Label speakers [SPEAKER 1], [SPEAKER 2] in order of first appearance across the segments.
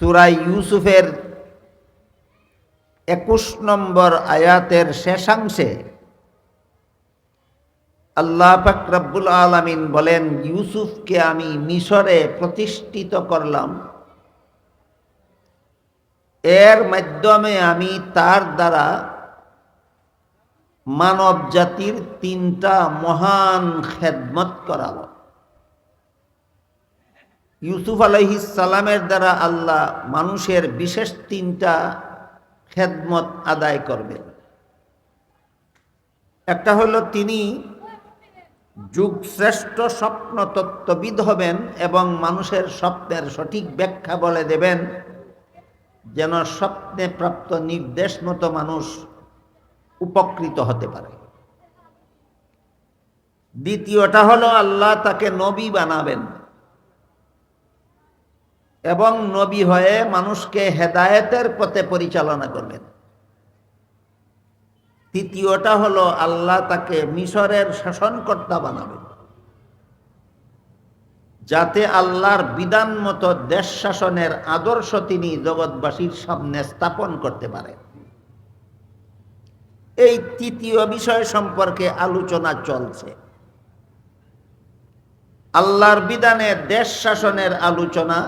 [SPEAKER 1] সূরা ইউসুফের 21 নম্বর আয়াতের শেষাংশে আল্লাহ পাক রব্বুল আলামিন বলেন, ইউসুফকে আমি মিশরে প্রতিষ্ঠিত করলাম, এর মাধ্যমে আমি তার দ্বারা মানব জাতির 3টা মহান খেদমত করাব। ইউসুফ আলাইহিস সালামের দ্বারা আল্লাহ মানুষের বিশেষ 3টা খেদমত আদায় করবেন। একটা হলো তিনি যুগশ্রেষ্ঠ স্বপ্ন তত্ত্ববিদ হবেন এবং মানুষের স্বপ্নের সঠিক ব্যাখ্যা বলে দেবেন, যেন স্বপ্নে প্রাপ্ত নির্দেশ মতো মানুষ উপকৃত হতে পারে। দ্বিতীয়টা হলো আল্লাহ তাকে নবী বানাবেন এবং নবী হয়ে মানুষকে হেদায়েতের পথে পরিচালনা করবেন। তৃতীয়টা হলো আল্লাহ তাকে মিশরের শাসনকর্তা বানাবেন, যাতে আল্লাহর বিধান মতো দেশ শাসনের আদর্শ তিনি জগৎবাসীর সামনে স্থাপন করতে পারেন। এই তৃতীয় বিষয় সম্পর্কে আলোচনা চলছে। আল্লাহর বিধানে দেশ শাসনের আলোচনা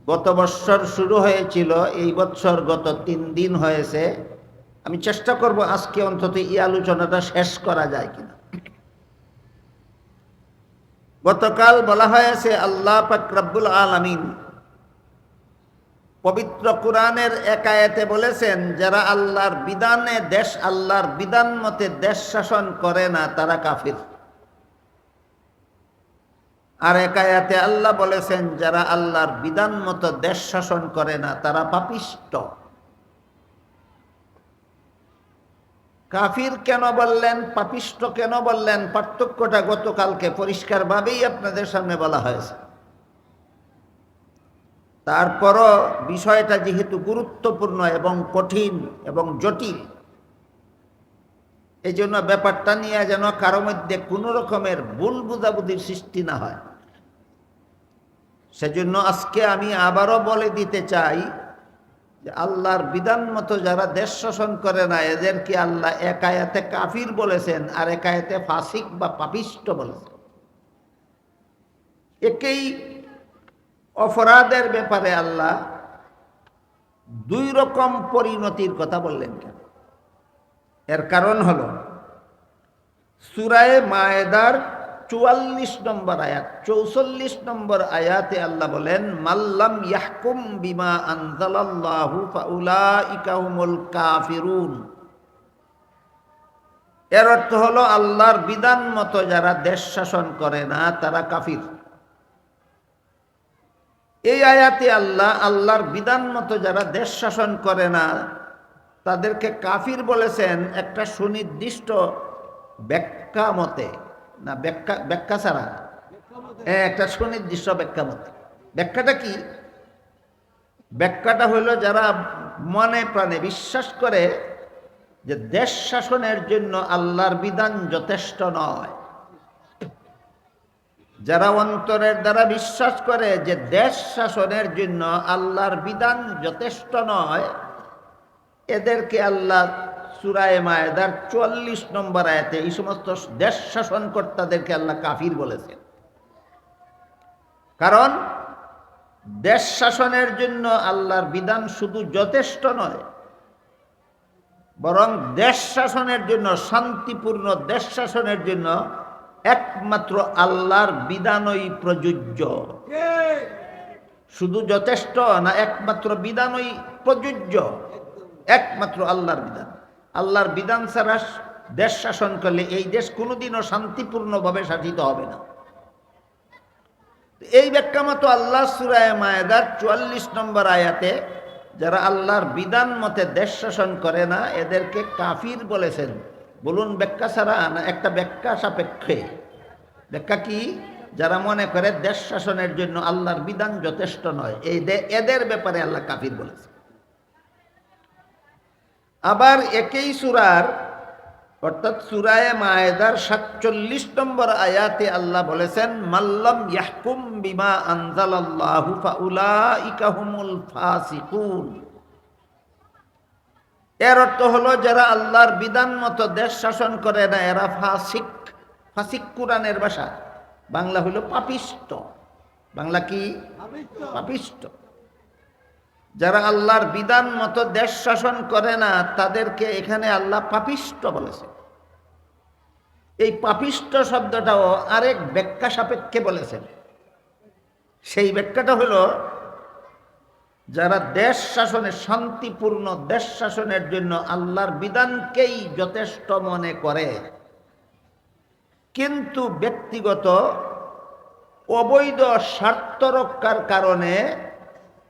[SPEAKER 1] গত বৎসর শুরু হয়েছিল, এই বৎসর গত 3 দিন হয়েছে। আমি চেষ্টা করব আজকে অন্তত এই আলোচনাটা শেষ করা যায় কিনা। গতকাল বলা হয়েছে আল্লাহ পাক রব্বুল আলামিন পবিত্র কোরআনের এক আয়াতে বলেছেন, যারা আল্লাহর বিধান মতে দেশ শাসন করে না তারা কাফির। আর এক আয়াতে আল্লাহ বলেছেন, যারা আল্লাহর বিধান মতো দেশ শাসন করে না তারা পাপিষ্ট। কাফির কেন বললেন, পাপিষ্ট কেন বললেন, পার্থক্যটা গতকালকে পরিষ্কারভাবেই আপনাদের সামনে বলা হয়েছে। তারপরও বিষয়টা যেহেতু গুরুত্বপূর্ণ এবং কঠিন এবং জটিল, এই জন্য ব্যাপারটা নিয়ে যেন কারো মধ্যে কোনো রকমের ভুল বুঝাবুঝির সৃষ্টি না হয়, সেজন্য আজকে আমি আবারও বলে দিতে চাই যে আল্লাহর বিধান মতো যারা দেশ শাসন করে না এদেরকে আল্লাহ এক আয়াতে কাফির বলেছেন আর এক আয়াতে ফাসিক বা পাপিষ্ট বলেছেন। একই অপরাধের ব্যাপারে আল্লাহ 2 রকম পরিণতির কথা বললেন কেন? এর কারণ হলো সূরা মায়েদার 44 নম্বর আয়াত, 44 নম্বর আয়াতে আল্লাহ বলেন, মাল্লাম ইয়াহকুম বিমা আনজালাল্লাহু ফাউলাইকা হুমুল কাফিরুন। এর অর্থ হলো আল্লাহর বিধান মতো যারা দেশ শাসন করে না তারা কাফির। এই আয়াতে আল্লাহর বিধান মতো যারা দেশ শাসন করে না তাদেরকে কাফির বলেছেন একটা সুনির্দিষ্ট ব্যাখ্যা মতে, না ব্যাখ্যা ছাড়া, একটা সুনির্দিষ্ট ব্যাখ্যা মতে। ব্যাখ্যাটা কি? ব্যাখ্যাটা হলো যারা মনে প্রাণে বিশ্বাস করে যে দেশ শাসনের জন্য আল্লাহর বিধান যথেষ্ট নয়, যারা অন্তরের দ্বারা বিশ্বাস করে যে দেশ শাসনের জন্য আল্লাহর বিধান যথেষ্ট নয়, এদেরকে আল্লাহ সূরা মায়েদার 44 নম্বর আয়াতে এই সমস্ত দেশ শাসনকর্তাদেরকে আল্লাহ কাফির বলেছেন। কারণ দেশ শাসনের জন্য আল্লাহর বিধান শুধু যথেষ্ট নয়, বরং দেশ শাসনের জন্য, শান্তিপূর্ণ দেশ শাসনের জন্য একমাত্র আল্লাহর বিধানই প্রযোজ্য। শুধু যথেষ্ট না, একমাত্র বিধানই প্রযোজ্য, একমাত্র আল্লাহর বিধান। আল্লাহর বিধান ছাড়া দেশ শাসন করলে এই দেশ কোনোদিনও শান্তিপূর্ণভাবে শাসিত হবে না। এই ব্যাখ্যা মতো আল্লাহ সূরা মায়েদার 44 নম্বর আয়াতে যারা আল্লাহর বিধান মতে দেশ শাসন করে না এদেরকে কাফির বলেছেন। বলুন ব্যাখ্যা ছাড়া না একটা ব্যাখ্যা সাপেক্ষে? ব্যাখ্যা কি? যারা মনে করে দেশ শাসনের জন্য আল্লাহর বিধান যথেষ্ট নয়, এদের ব্যাপারে আল্লাহ কাফির বলেছে। আবার একই সূরার অর্থাৎ সূরা মায়েদার ৪৭ নম্বর আয়াতে আল্লাহ বলেছেন, মাল্লাম ইয়াহকুম বিমা আনজালাল্লাহু ফাউলাইকা হুমুল ফাসিকুন। এর অর্থ হলো যারা আল্লাহর বিধান মতো দেশ শাসন করে না এরা ফাসিক। ফাসিক কুরআনের ভাষা, বাংলা হলো পাপিষ্ট। বাংলা কি? পাপিষ্ট। যারা আল্লাহর বিধান মতো দেশ শাসন করে না তাদেরকে এখানে আল্লাহ পাপিষ্ট বলেছে। এই পাপিষ্ট শব্দটাও আরেক ব্যাখ্যা সাপেক্ষে বলেছেন। সেই ব্যাখ্যাটা হলো যারা দেশ শাসনে, শান্তিপূর্ণ দেশ শাসনের জন্য আল্লাহর বিধানকেই যথেষ্ট মনে করে, কিন্তু ব্যক্তিগত অবৈধ স্বার্থ রক্ষার কারণে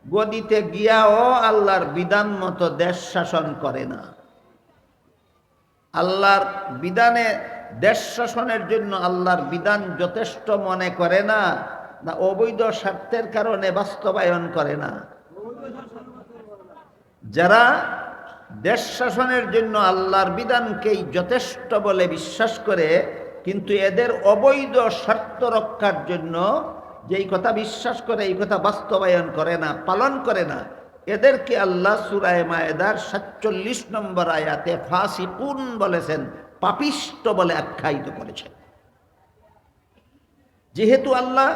[SPEAKER 1] গদিতে গিয়াও আল্লাহর বিধান মতো দেশ শাসন করে না। আল্লাহর বিধানে দেশ শাসনের জন্য আল্লাহর বিধান যথেষ্ট মনে করে না, না অবৈধ স্বার্থের কারণে বাস্তবায়ন করে না। যারা দেশ শাসনের জন্য আল্লাহর বিধানকেই যথেষ্ট বলে বিশ্বাস করে, কিন্তু এদের অবৈধ স্বার্থ রক্ষার জন্য যেই কথা বিশ্বাস করে এই কথা বাস্তবায়ন করে না, পালন করে না, এদেরকে আল্লাহ সূরা মায়েদার ৪৭ নম্বর আয়াতে ফাসিকুন বলেছেন, পাপিষ্ট বলে আখ্যায়িত করেছেন। যেহেতু আল্লাহ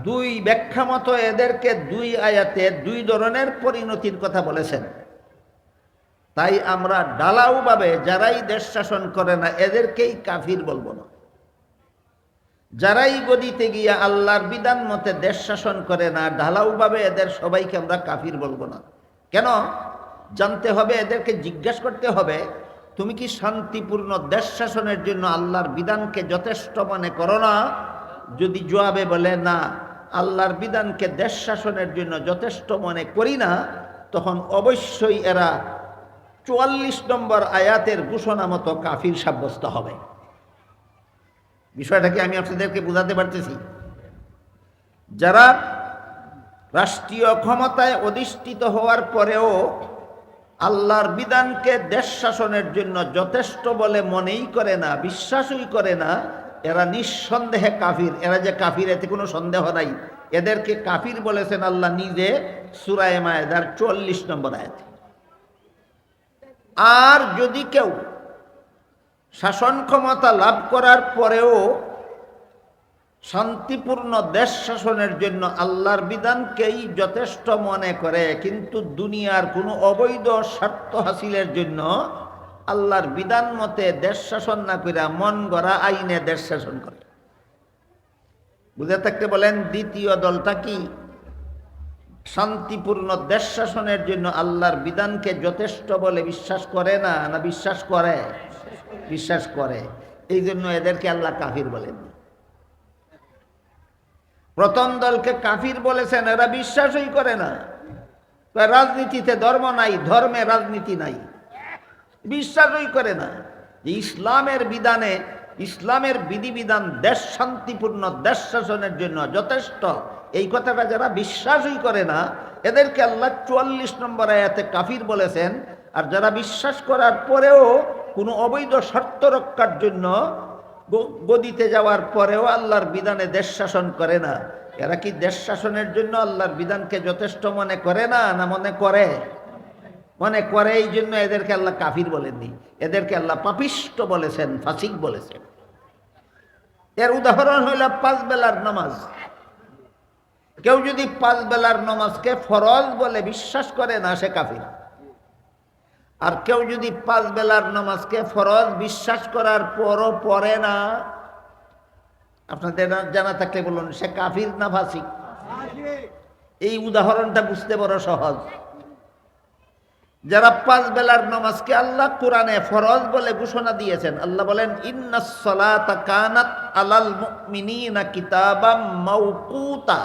[SPEAKER 1] দুই ব্যাখ্যা মতো এদেরকে দুই আয়াতে দুই ধরনের পরিণতির কথা বলেছেন, তাই আমরা ঢালাওভাবে যারাই দেশ শাসন করে না এদেরকেই কাফির বলবো না। যারাই গদিতে গিয়া আল্লাহর বিধান মতে দেশ শাসন করে না ঢালাওভাবে এদের সবাইকে আমরা কাফির বলবো না। কেন? জানতে হবে, এদেরকে জিজ্ঞাসা করতে হবে, তুমি কি শান্তিপূর্ণ দেশ শাসনের জন্য আল্লাহর বিধানকে যথেষ্ট মনে করো না? যদি জবাবে বলে না, আল্লাহর বিধানকে দেশ শাসনের জন্য যথেষ্ট মনে করি না, তখন অবশ্যই এরা ৪৪ নম্বর আয়াতের ঘোষণা মতো কাফির সাব্যস্ত হবে। বিষয়টাকে আমি আপনাদেরকে বোঝাতে পারতেছি। যারা রাষ্ট্রীয় ক্ষমতায় অধিষ্ঠিত হওয়ার পরেও আল্লাহর বিধানকে দেশ শাসনের জন্য যথেষ্ট বলে মনেই করে না, বিশ্বাসই করে না, এরা নিঃসন্দেহে কাফির। এরা যে কাফির এতে কোনো সন্দেহ নাই। এদেরকে কাফির বলেছেন আল্লাহ নিজে সূরা মায়েদার ৪৪ নম্বর আয়াতে। আর যদি কেউ শাসন ক্ষমতা লাভ করার পরেও শান্তিপূর্ণ দেশ শাসনের জন্য আল্লাহর বিধানকেই যথেষ্ট মনে করে, কিন্তু দুনিয়ার কোনো অবৈধ স্বার্থ হাসিলের জন্য আল্লাহর বিধান মতে দেশ শাসন না করে মন গড়া আইনে দেশ শাসন করে, বুঝে থাকতে বলেন দ্বিতীয় দলটা কি? শান্তিপূর্ণ দেশ শাসনের জন্য আল্লাহর বিধানকে যথেষ্ট বলে বিশ্বাস করে না, না বিশ্বাস করে? বিশ্বাস করে। এই জন্য এদেরকে আল্লাহ কাফির বলেন। প্রথম দলকে কাফির বলেছেন, এরা বিশ্বাসই করে না। রাজনীতিতে ধর্ম নাই, ধর্মে রাজনীতি নাই, বিশ্বাসই করে না যে ইসলামের বিধানে, ইসলামের বিধিবিধান দেশ শান্তিপূর্ণ দেশ শাসনের জন্য যথেষ্ট, এই কথাটা যারা বিশ্বাসই করে না এদেরকে আল্লাহ ৪৪ নম্বর আয়াতে কাফির বলেছেন। আর যারা বিশ্বাস করার পরেও কোনো অবৈধ স্বার্থ রক্ষার জন্য গদিতে যাওয়ার পরেও আল্লাহর বিধানে দেশ শাসন করে না, এরা কি দেশ শাসনের জন্য আল্লাহর বিধানকে যথেষ্ট মনে করে না, না মনে করে? মনে করে। এই জন্য এদেরকে আল্লাহ কাফির বলেননি, এদেরকে আল্লাহ পাপিষ্ট বলেছেন, ফাসিক বলেছেন। এর উদাহরণ হইল ৫ বেলার নামাজ। কেউ যদি ৫ বেলার নামাজকে ফরজ বলে বিশ্বাস করে না, সে কাফির। আর কেউ যদি ৫ বেলার নামাজকে ফরজ বিশ্বাস করার পরও পড়ে না, আপনাদের জানা থাকলে বলুন, সে কাফির না ফাসিক? এই উদাহরণটা বুঝতে বড় সহজ। যারা ৫ বেলার নামাজকে আল্লাহ কোরআনে ফরজ বলে ঘোষণা দিয়েছেন, আল্লাহ বলেন ইন্নাস সালাতা কানাত আলাল মুমিনিনা কিতাবাম মাওকুতা।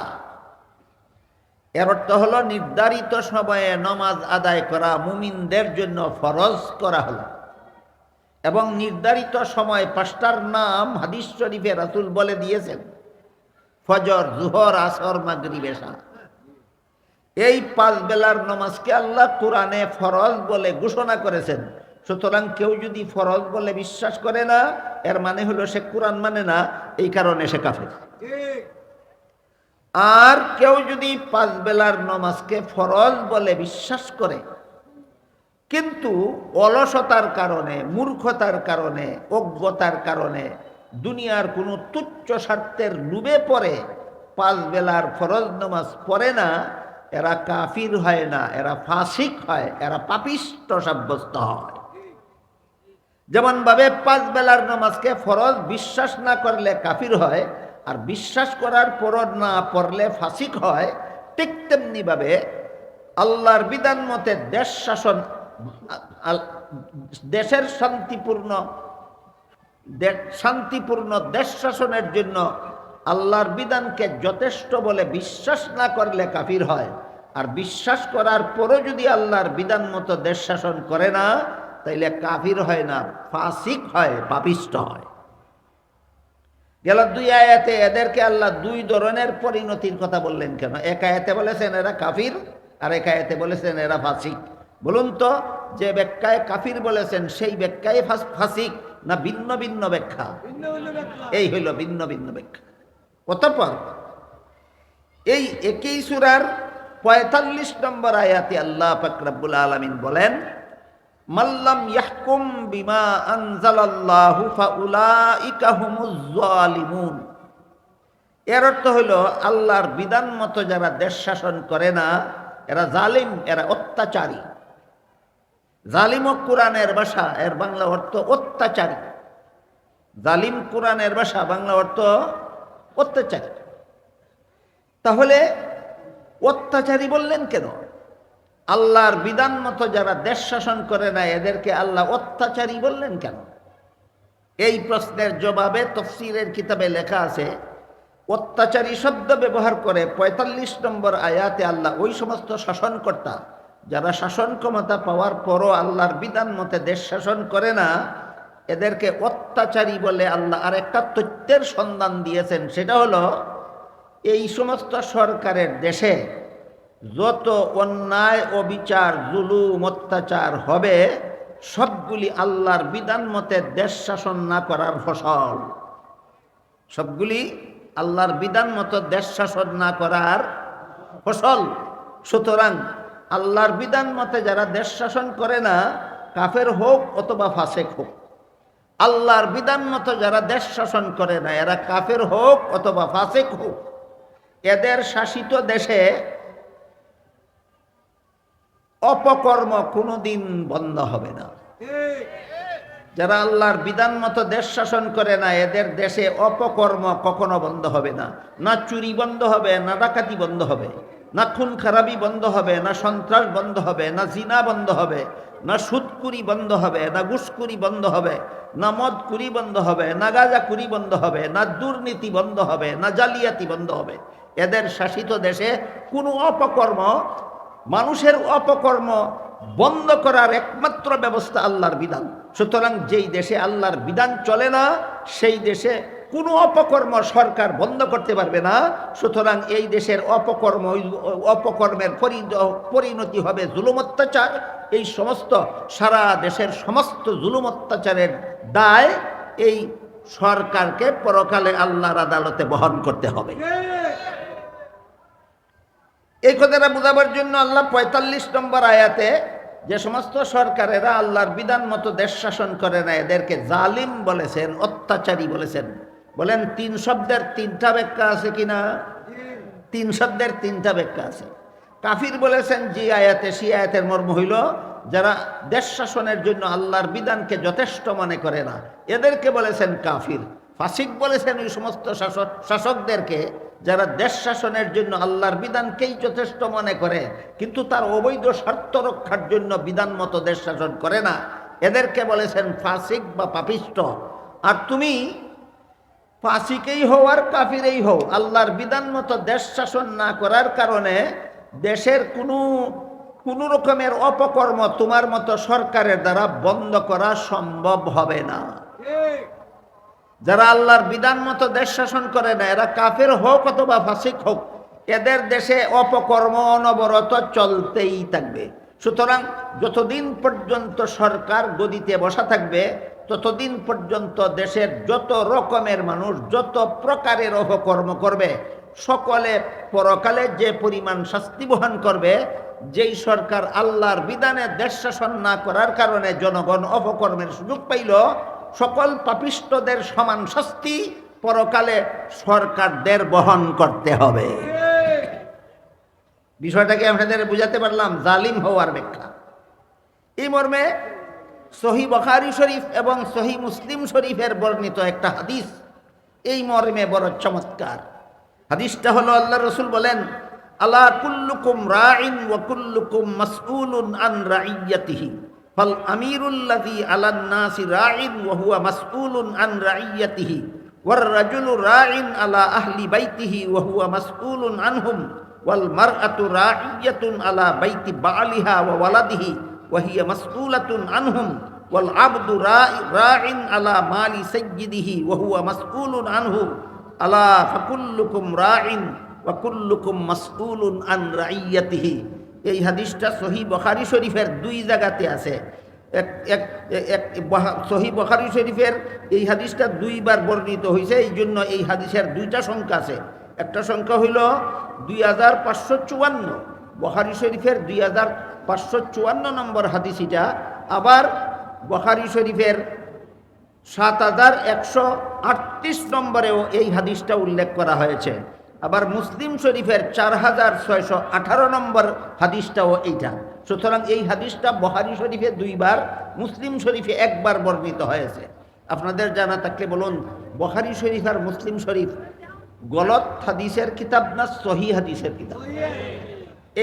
[SPEAKER 1] এর অর্থ হলো নির্ধারিত সময়ে নামাজ আদায় করা মুমিনদের জন্য ফরজ করা হলো। এবং নির্ধারিত সময় ৫টার নাম হাদিস শরীফে রাসূল বলে দিয়েছেন, ফজর, জোহর, আসর, মাগরিব, এশা। এই ৫ বেলার নামাজকে আল্লাহ কোরআনে ফরজ বলে ঘোষণা করেছেন। সুতরাং কেউ যদি ফরজ বলে বিশ্বাস করে না, এর মানে হলো সে কোরআন মানে না, এই কারণে সে কাফের। আর কেউ যদি 5 বেলার নামাজকে ফরজ বলে বিশ্বাস করে, কিন্তু অলসতার কারণে, মূর্খতার কারণে, অজ্ঞতার কারণে, দুনিয়ার কোনো তুচ্ছ স্বার্থের লোভে পড়ে 5 বেলার ফরজ নামাজ পড়ে না, এরা কাফির হয় না, এরা ফাসিক হয়, এরা পাপিষ্ট সাব্যস্ত হয়। যেমন ভাবে 5 বেলার নামাজকে ফরজ বিশ্বাস না করলে কাফির হয়, আর বিশ্বাস করার পর না পড়লে ফাসিক হয়, ঠিক তেমনি ভাবে আল্লাহর বিধান মতে দেশ শাসন, দেশের শান্তিপূর্ণ দেশ শাসনের জন্য আল্লাহর বিধানকে যথেষ্ট বলে বিশ্বাস না করলে কাফির হয়। আর বিশ্বাস করার পরও যদি আল্লাহর বিধান মতো দেশ শাসন করে না, তাইলে কাফির হয় না, ফাসিক হয়, পাপিষ্ট হয়। গেল 2 আয়াতে এদেরকে আল্লাহ 2 ধরনের পরিণতির কথা বললেন কেন? এক আয়াতে বলেছেন এরা কাফির, আর এক আয়াতে বলেছেন এরা ফাসিক। বলুন তো, যে ব্যাখ্যায় কাফির বলেছেন সেই ব্যাখ্যায় ফাসিক না ভিন্ন ভিন্ন ব্যাখ্যা? এই হইল ভিন্ন ভিন্ন ব্যাখ্যা। অতঃপর এই একই সূরার 45 নম্বর আয়াতে আল্লাহ পাক রব্বুল আলামিন বলেন, মাল্লাম ইয়াহকুম বিমা আনজালাল্লাহু ফাউলাইকা হুমুজ জালিমুন। এর অর্থ হলো আল্লাহর বিধান মতো যারা দেশ শাসন করে না, এরা জালিম, এরা অত্যাচারী। জালিম কোরআনের ভাষা, এর বাংলা অর্থ অত্যাচারী। জালিম কোরআনের ভাষা, বাংলা অর্থ অত্যাচারী। তাহলে অত্যাচারী বললেন কেন? আল্লাহর বিধান মতো যারা দেশ শাসন করে না, এদেরকে আল্লাহ অত্যাচারী বললেন কেন? এই প্রশ্নের জবাবে তাফসীরের কিতাবে লেখা আছে, অত্যাচারী শব্দ ব্যবহার করে 45 নম্বর আয়াতে আল্লাহ ওই সমস্ত শাসনকর্তা যারা শাসন ক্ষমতা পাওয়ার পরও আল্লাহর বিধান মতে দেশ শাসন করে না, এদেরকে অত্যাচারী বলে আল্লাহ আরেকটা তথ্যের সন্ধান দিয়েছেন। সেটা হলো, এই সমস্ত সরকারের দেশে যত অন্যায়, অবিচার, জুলুম, অত্যাচার হবে, সবগুলি আল্লাহর বিধান মতে দেশ শাসন না করার ফসল। সবগুলি আল্লাহর বিধান মতো দেশ শাসন না করার ফসল। সুতরাং আল্লাহর বিধান মতে যারা দেশ শাসন করে না, কাফের হোক অথবা ফাসেক হোক, আল্লাহর বিধান মতো যারা দেশ শাসন করে না, এরা কাফের হোক অথবা ফাসেক হোক, এদের শাসিত দেশে অপকর্ম কোনোদিন বন্ধ হবে না। যারা আল্লাহর বিধান মতো দেশ শাসন করে না, এদের দেশে অপকর্ম কখনো বন্ধ হবে না। না চুরি বন্ধ হবে, না ডাকাতি বন্ধ হবে, না খুন খারাপি বন্ধ হবে, না সন্ত্রাস বন্ধ হবে, না জিনা বন্ধ হবে, না সুদকুরি বন্ধ হবে, না ঘুষকুরি বন্ধ হবে, না মদকুরি বন্ধ হবে, না গাঁজাকুরি বন্ধ হবে, না দুর্নীতি বন্ধ হবে, না জালিয়াতি বন্ধ হবে। এদের শাসিত দেশে কোনো অপকর্ম, মানুষের অপকর্ম বন্ধ করার একমাত্র ব্যবস্থা আল্লাহর বিধান। সুতরাং যেই দেশে আল্লাহর বিধান চলে না, সেই দেশে কোনো অপকর্ম সরকার বন্ধ করতে পারবে না। সুতরাং এই দেশের অপকর্মের পরিণতি হবে জুলুম, অত্যাচার। এই সমস্ত সারা দেশের সমস্ত জুলুম, অত্যাচারের দায় এই সরকারকে পরকালে আল্লাহর আদালতে বহন করতে হবে। এই কথাটা বোঝাবার জন্য আল্লাহ 45 নম্বর আয়াতে যে সমস্ত সরকারেরা আল্লাহর বিধান মতো দেশ শাসন করে না, এদেরকে জালিম বলেছেন, অত্যাচারী বলেছেন। বলেন 3 শব্দের 3টা ব্যাখ্যা আছে কিনা? 3 শব্দের 3টা ব্যাখ্যা আছে। কাফির বলেছেন যে আয়াতে, সেই আয়াতের মর্ম হইল যারা দেশ শাসনের জন্য আল্লাহর বিধানকে যথেষ্ট মনে করে না, এদেরকে বলেছেন কাফির। ফাসিক বলেছেন ওই সমস্ত শাসকদেরকে যারা দেশ শাসনের জন্য আল্লাহর বিধানকেই যথেষ্ট মনে করে, কিন্তু তার অবৈধ স্বার্থ রক্ষার জন্য বিধান মতো দেশ শাসন করে না, এদেরকে বলেছেন ফাসিক বা পাপিষ্ট। আর তুমি ফাসিকেই হও আর কাফিরেই হও, আল্লাহর বিধান মতো দেশ শাসন না করার কারণে দেশের কোনো রকমের অপকর্ম তোমার মতো সরকারের দ্বারা বন্ধ করা সম্ভব হবে না। যারা আল্লাহর বিধান মতো দেশ শাসন করে না, এরা কাফের হোক অথবা ফাসিক হোক, এদের দেশে অপকর্ম অনবরত চলতেই থাকবে। সুতরাং যতদিন পর্যন্ত সরকার গদিতে বসা থাকবে ততদিন পর্যন্ত দেশের যত রকমের মানুষ যত প্রকারের অপকর্ম করবে সকলে পরকালে যে পরিমাণ শাস্তি বহন করবে। যেই সরকার আল্লাহর বিধানে দেশ শাসন না করার কারণে জনগণ অপকর্মের সুযোগ পাইল, সকল পাপিষ্টদের সমান শাস্তি পরকালে সরকারদের বহন করতে হবে। বিষয়টাকে আপনাদের বুঝাতে পারলাম জালিম হওয়ার ব্যাখ্যা। এই মর্মে সহিহ বুখারী শরীফ এবং সহিহ মুসলিম শরীফের বর্ণিত একটা হাদিস এই মর্মে বড় চমৎকার। হাদিসটা হলো আল্লাহ রসুল বলেন, আলা কুল্লুকুম রাইন ওয়া কুল্লুকুম মাসউলুন আন রাইয়াতিহি ফাল আমিরুল্লাযী আলান নাসি রাইন ওয়া হুয়া মাসউলুন আন রাইয়াতিহি ওয়ার রাজুলু রাইন আলা আহলি বাইতিহি ওয়া হুয়া মাসউলুন আনহুম ওয়াল মারআতু রাইয়াতুন আলা বাইতি বালিহা ওয়া ওয়ালাদিহি ওয়া হিয়া মাসউলাতুন আনহুম ওয়াল আবদু রাইন আলা মালি সাইয়্যিদিহি ওয়া হুয়া মাসউলুন আনহু আলা ফাকুল্লুকুম রাইন ওয়া কুল্লুকুম মাসউলুন আন রাইয়াতিহি। এই হাদিসটা সহিহ বুখারী শরীফের দুই জায়গাতে আছে। সহিহ বুখারী শরীফের এই হাদিসটা দুইবার বর্ণিত হয়েছে, এই জন্য এই হাদিসের দুইটা সংখ্যা আছে। একটা সংখ্যা হইল 2554, বুখারী শরীফের 2554 নম্বর হাদিস এটা। আবার বুখারী শরীফের 7138 নম্বরেও এই হাদিসটা উল্লেখ করা হয়েছে। আবার মুসলিম শরীফের 4618 নম্বর হাদিসটাও এইটা। সুতরাং এই হাদিসটা বুখারী শরীফে দুইবার, মুসলিম শরীফে একবার বর্ণিত হয়েছে। আপনাদের জানা থাকলে বলুন, বুখারী শরীফ আর মুসলিম শরীফ গলত হাদিসের কিতাব না সহিহ হাদিসের কিতাব?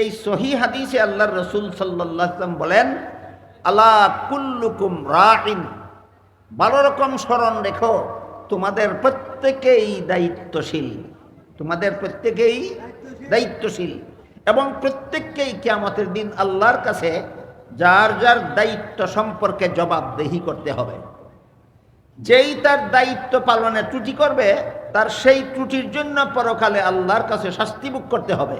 [SPEAKER 1] এই সহিহ হাদিসে আল্লাহর রাসূল সাল্লাল্লাহু আলাইহি ওয়াসাল্লাম বলেন, আলা কুল্লুকুম রাইন, ভালো রকম স্মরণ রেখো, তোমাদের প্রত্যেকেই দায়িত্বশীল, তোমাদের প্রত্যেকেই দায়িত্বশীল এবং প্রত্যেককেই কিয়ামতের দিন আল্লাহর কাছে যার যার দায়িত্ব সম্পর্কে জবাবদেহি করতে হবে। যেই তার দায়িত্ব পালনে ত্রুটি করবে তার সেই ত্রুটির জন্য পরকালে আল্লাহর কাছে শাস্তি ভোগ করতে হবে।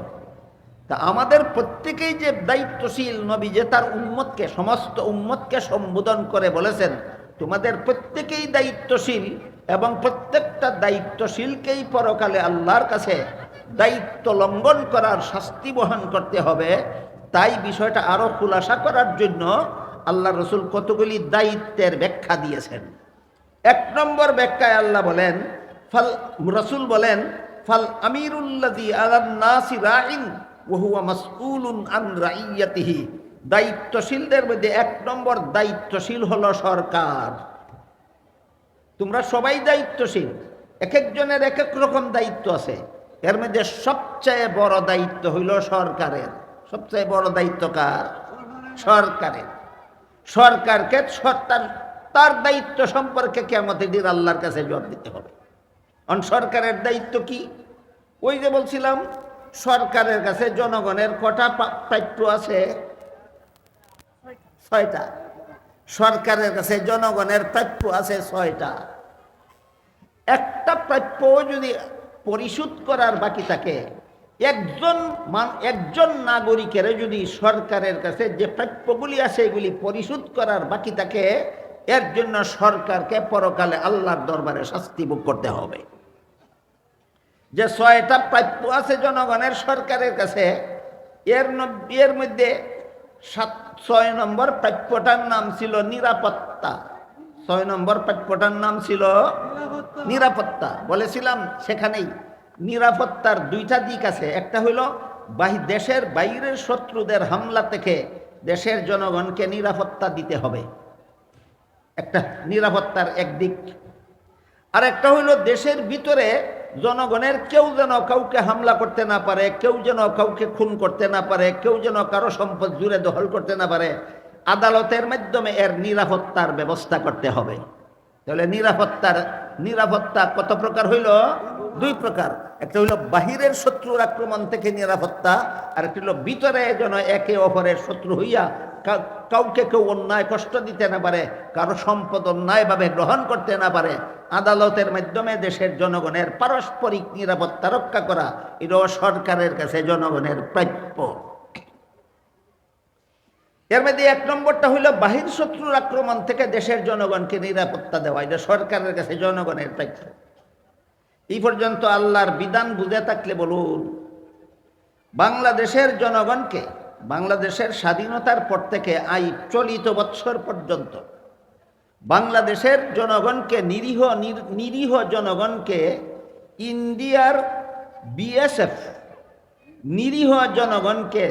[SPEAKER 1] তা আমাদের প্রত্যেকেই যে দায়িত্বশীল, নবী যে তার উম্মতকে, সমস্ত উম্মতকে সম্বোধন করে বলেছেন তোমাদের প্রত্যেকেই দায়িত্বশীল এবং প্রত্যেকটা দায়িত্বশীলকেই পরকালে আল্লাহর কাছে দায়িত্ব লঙ্ঘন করার শাস্তি বহন করতে হবে। তাই বিষয়টা আরো খুলাসা করার জন্য আল্লাহ রসুল কতগুলি দায়িত্বের ব্যাখ্যা দিয়েছেন। এক নম্বর ব্যাখ্যায় আল্লাহ বলেন, রসুল বলেন, ফাল আমিরুল্লাযী আলান নাসি রাইন ওয়া হুয়া মাসউলুন আন রাইয়াতিহি। দায়িত্বশীলদের মধ্যে এক নম্বর দায়িত্বশীল হলো সরকার। তোমরা সবাই দায়িত্বশীল, এক একজনের এক এক রকম দায়িত্ব আছে। এর মধ্যে সবচেয়ে বড় দায়িত্ব হইল সরকারের। সবচেয়ে বড় দায়িত্ব কার? সরকারের। সরকারকে তার দায়িত্ব সম্পর্কে কিয়ামতের দিন আল্লাহর কাছে জবাব দিতে হবে। সরকারের দায়িত্ব কি? ওই যে বলছিলাম, সরকারের কাছে জনগণের কটা প্রাপ্য আছে? 6টা। সরকারের কাছে জনগণের প্রাপ্য আছে 6টা। একটা প্রাপ্য যদি পরিশোধ করার বাকি থাকে, একজন নাগরিকের যদি সরকারের কাছে যে প্রাপ্যগুলি আছে এগুলি পরিশোধ করার বাকি থাকে, এর জন্য সরকারকে পরকালে আল্লাহর দরবারে শাস্তি ভোগ করতে হবে। যে 6টা প্রাপ্য আছে জনগণের সরকারের কাছে, এর মধ্যে 6 নম্বর প্রাপ্যটার নাম ছিল নিরাপত্তা। 6 নম্বর প্রাপ্যটার নাম ছিল নিরাপত্তা। বলেছিলাম সেখানেই নিরাপত্তার 2টা দিক আছে। একটা হলো দেশের বাইরের শত্রুদের হামলা থেকে দেশের জনগণকে নিরাপত্তা দিতে হবে, একটা নিরাপত্তার একদিক। আর একটা হলো দেশের ভিতরে জনগণের কেউ যেন কাউকে হামলা করতে না পারে, কেউ যেন কাউকে খুন করতে না পারে, কেউ যেন কারো সম্পদ জুড়ে দখল করতে না পারে। আদালতের মাধ্যমে এর নিরাপত্তার ব্যবস্থা করতে হবে। তাহলে নিরাপত্তা কত প্রকার হইল? 2 প্রকার। একটা হইল বাহিরের শত্রুর আক্রমণ থেকে নিরাপত্তা, আর একটা হইল ভিতরে যেন একে অপরের শত্রু হইয়া কাউকে কেউ অন্যায় কষ্ট দিতে না পারে, কারো সম্পদ অন্যায়ভাবে গ্রহণ করতে না পারে। আদালতের মাধ্যমে দেশের জনগণের পারস্পরিক নিরাপত্তা রক্ষা করা, এটাও সরকারের কাছে জনগণের প্রাপ্য। এর মধ্যে এক নম্বরটা হইল বাহির শত্রুর আক্রমণ থেকে দেশের জনগণকে নিরাপত্তা দেওয়া, এটা সরকারের কাছে জনগণের দায়িত্ব। এই পর্যন্ত আল্লাহর বিধান বুঝে থাকলে বলুন, বাংলাদেশের জনগণকে, বাংলাদেশের স্বাধীনতার পর থেকে চলিত বৎসর পর্যন্ত বাংলাদেশের জনগণকে, নিরীহ জনগণকে ইন্ডিয়ার বিএসএফ নিরীহ জনগণকে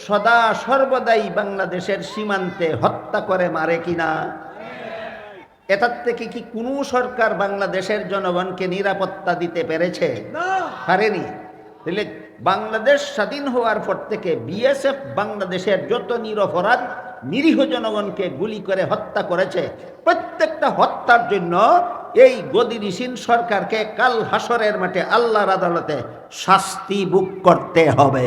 [SPEAKER 1] সদা সর্বদাই বাংলাদেশের সীমান্তে হত্যা করে মারে কিনা? এটার থেকে কি কোনো সরকার বাংলাদেশের জনগণকে নিরাপত্তা দিতে পেরেছে? পারেনি। তাহলে বাংলাদেশ স্বাধীন হওয়ার পর থেকে বিএসএফ বাংলাদেশের যত নিরপরাধ নিরীহ জনগণকে গুলি করে হত্যা করেছে, প্রত্যেকটা হত্যার জন্য এই গদিনিসীন সরকারকে কাল হাসরের মাঠে আল্লাহর আদালতে শাস্তি ভোগ করতে হবে।